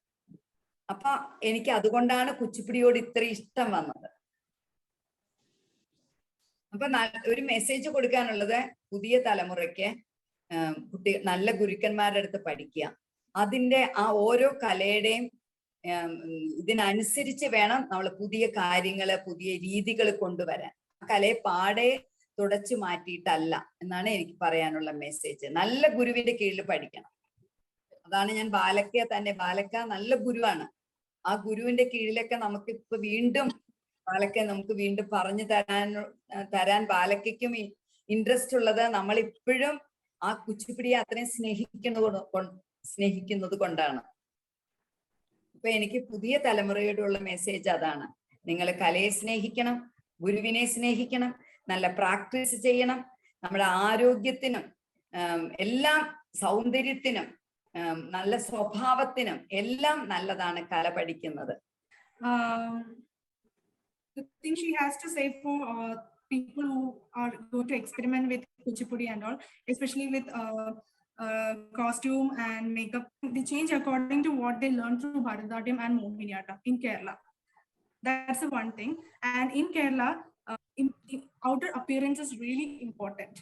അപ്പൊ എനിക്ക് അതുകൊണ്ടാണ് കുച്ചിപ്പിടിയോട് ഇത്ര ഇഷ്ടം വന്നത്. അപ്പൊ ഒരു മെസ്സേജ് കൊടുക്കാനുള്ളത്, പുതിയ തലമുറയ്ക്ക് നല്ല ഗുരുക്കന്മാരുടെ അടുത്ത് പഠിക്കുക. അതിന്റെ ആ ഓരോ കലയുടെയും ഇതിനനുസരിച്ച് വേണം നമ്മൾ പുതിയ കാര്യങ്ങള്, പുതിയ രീതികൾ കൊണ്ടുവരാൻ. ആ കലയെ പാടെ തുടച്ചു മാറ്റിയിട്ടല്ല എന്നാണ് എനിക്ക് പറയാനുള്ള മെസ്സേജ്. നല്ല ഗുരുവിന്റെ കീഴിൽ പഠിക്കണം. അതാണ് ഞാൻ ബാലക്കയെ തന്നെ, ബാലക്ക നല്ല ഗുരുവാണ്. ആ ഗുരുവിന്റെ കീഴിലൊക്കെ നമുക്ക് ഇപ്പൊ വീണ്ടും ബാലക്ക നമുക്ക് വീണ്ടും പറഞ്ഞു തരാൻ ബാലയ്ക്കും ഇൻട്രസ്റ്റ് ഉള്ളത് നമ്മൾ ഇപ്പോഴും ആ കുച്ചിപ്പിടിയെ അത്രയും സ്നേഹിക്കുന്നത് കൊണ്ടാണ്. ഇപ്പൊ എനിക്ക് പുതിയ തലമുറയോടുള്ള മെസ്സേജ് അതാണ്. നിങ്ങൾ കലയെ സ്നേഹിക്കണം, ഗുരുവിനെ സ്നേഹിക്കണം, നല്ല പ്രാക്ടീസ് ചെയ്യണം. നമ്മുടെ ആരോഗ്യത്തിനും എല്ലാം, സൗന്ദര്യത്തിനും നല്ല സ്വഭാവത്തിനും എല്ലാം നല്ലതാണ് കല പഠിക്കുന്നത്. The thing she has to say for people who are going to experiment with Kuchipudi and all, especially with costume and makeup, they change according to what they learn through Bharatanatyam and Mohiniyattam in Kerala. That's the one thing. And in Kerala, outer appearance is really important.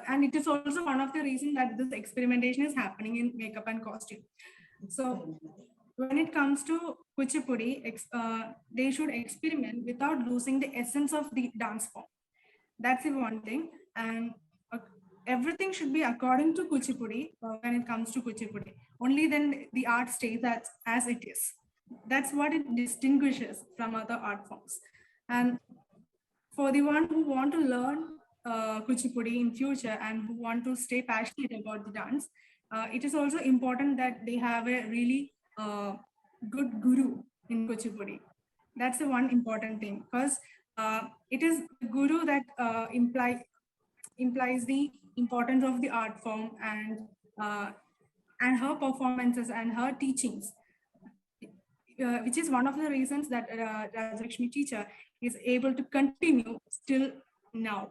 And it is also one of the reasons that this experimentation is happening in makeup and costume. So when it comes to Kuchipudi, they should experiment without losing the essence of the dance form. That's the one thing. And everything should be according to Kuchipudi when it comes to Kuchipudi. Only then the art stays as it is. That's what it distinguishes from other art forms. And for the one who want to learn Kuchipudi in future and who want to stay passionate about the dance, it is also important that they have a really good guru in Kuchipudi. That's the one important thing, because it is the guru that implies the importance of the art form and her performances and her teachings, which is one of the reasons that Rajyalakshmi teacher is able to continue still now.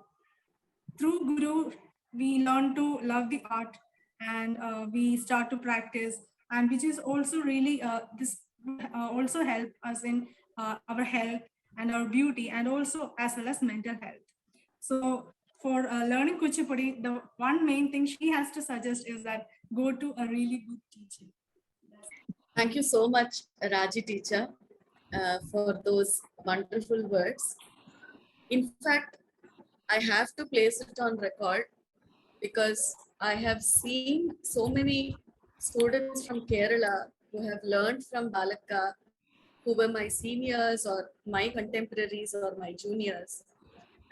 Through guru, we learn to love the art and we start to practice, and which is also really this also help us in our health and our beauty, and also as well as mental health. So for learning Kuchipudi, the one main thing she has to suggest is that go to a really good teacher. Thank you so much, Raji teacher, for those wonderful words. In fact, I have to place it on record because I have seen so many students from Kerala who have learned from Balaka, who were my seniors or my contemporaries or my juniors.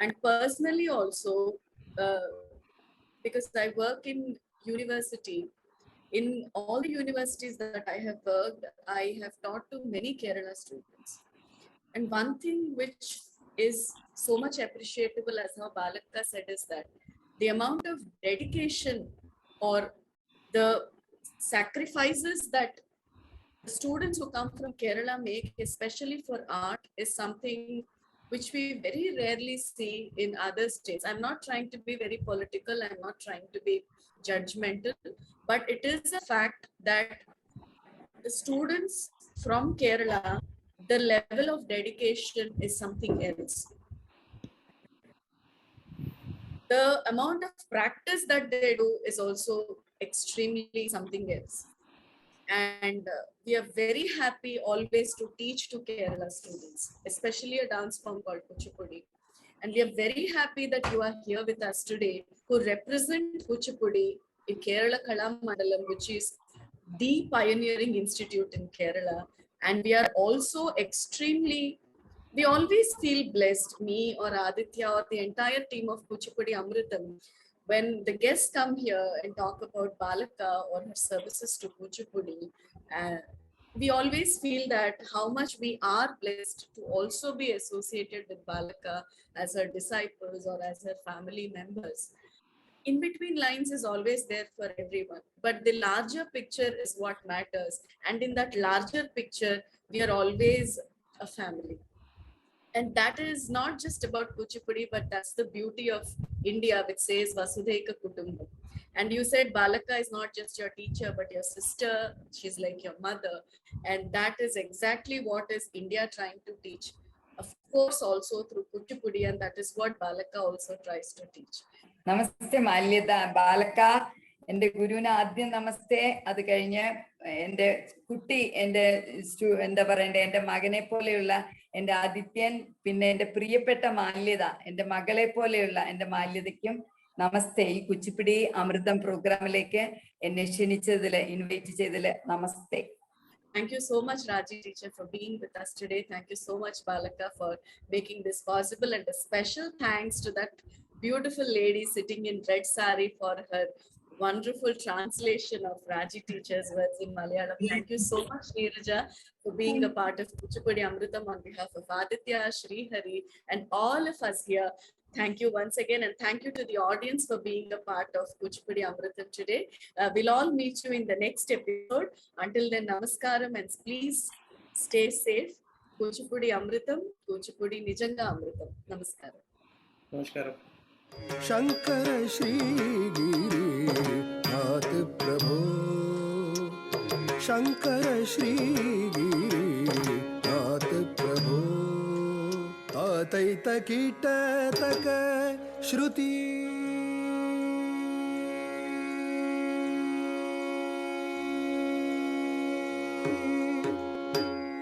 And personally also, because I work in university, in all the universities that I have worked, I have taught to many Kerala students. And one thing which is so much appreciable, as how Balaka said, is that the amount of dedication or the sacrifices that the students who come from Kerala make, especially for art, is something which we very rarely see in other states. I'm not trying to be very political, I'm not trying to be judgmental, but it is a fact that the students from Kerala, the level of dedication is something else. The amount of practice that they do is also extremely something else. And we are very happy always to teach to Kerala students, especially a dance form called Kuchipudi. And we are very happy that you are here with us today, who represent Kuchipudi in Kerala Kalamandalam, which is the pioneering institute in Kerala. And we are also extremely, we always feel blessed, me or Aditya or the entire team of Kuchipudi Amritham, when the guests come here and talk about Balaka or her services to Kuchipudi, we always feel that how much we are blessed to also be associated with Balaka as her disciples or as her family members. In between lines is always there for everyone, but the larger picture is what matters. And in that larger picture, we are always a family. And that is not just about Kuchipudi, but that's the beauty of India, which says Vasudhaika Kutumbam. And you said Balaka is not just your teacher, but your sister. She's like your mother. And that is exactly what is India trying to teach. Of course, also through Kuchipudi, and that is what Balaka also tries to teach. Namaste Malyada Balaka. And the Guru Adyan Namaste, at the Kanya, and the Kuti, and the Varanda, and the Magane Polula, and the Adityan, Pin and the Priyapeta Malyada, and the Magale Polula, and the Malyadikim, Namaste, Kuchipudi, Amritham program leke, and Neshinichadele, invite Namaste. Thank you so much, Raji teacher, for being with us today. Thank you so much, Balaka, for making this possible. And a special thanks to that beautiful lady sitting in red sari for her wonderful translation of Raji teacher's words in Malayalam. Thank you so much, Neeraja, for being a part of Kuchipudi Amritham on behalf of Aditya, Shri, Hari, and all of us here. Thank you once again, and thank you to the audience for being a part of Kuchipudi Amritham today. We'll all meet you in the next episode. Until then, namaskaram, and please stay safe. Kuchipudi Amritham, Kuchipudi Nijanga Amritham. Namaskaram. Namaskaram. Shankara Shri Giri Nath Prabhu Shankara Shri Giri Nath Prabhu Ataita Kita Taka Shruti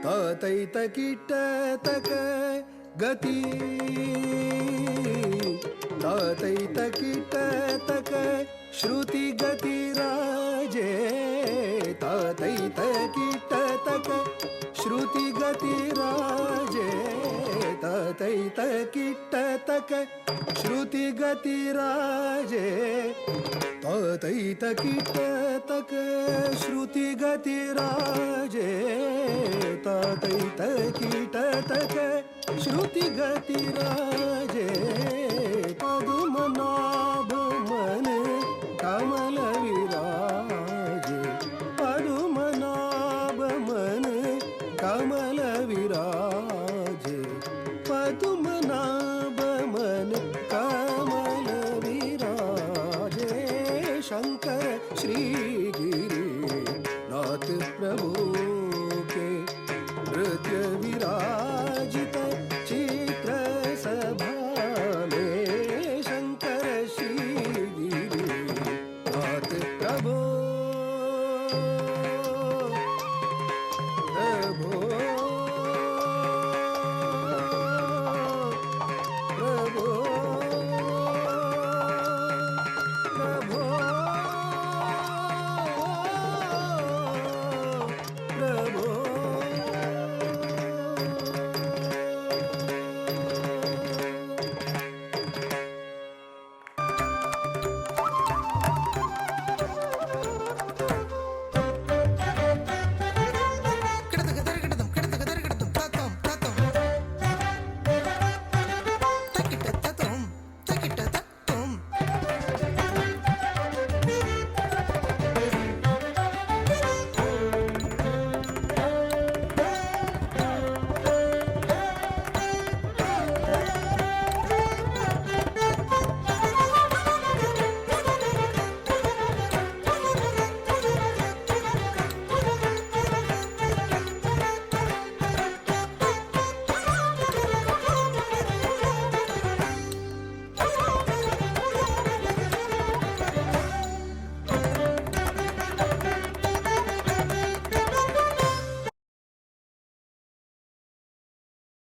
Ataita Kita Taka Gati Taita kita taka shruti gati raje Taita kita taka shruti gati raje Taita kita taka shruti gati raje Taita kita taka shruti gati raje Taita kita taka shruti gati raje Padmanabh man kamal viraj Padmanabh man kamal viraj Padmanabh man kamal viraj Shankar Shri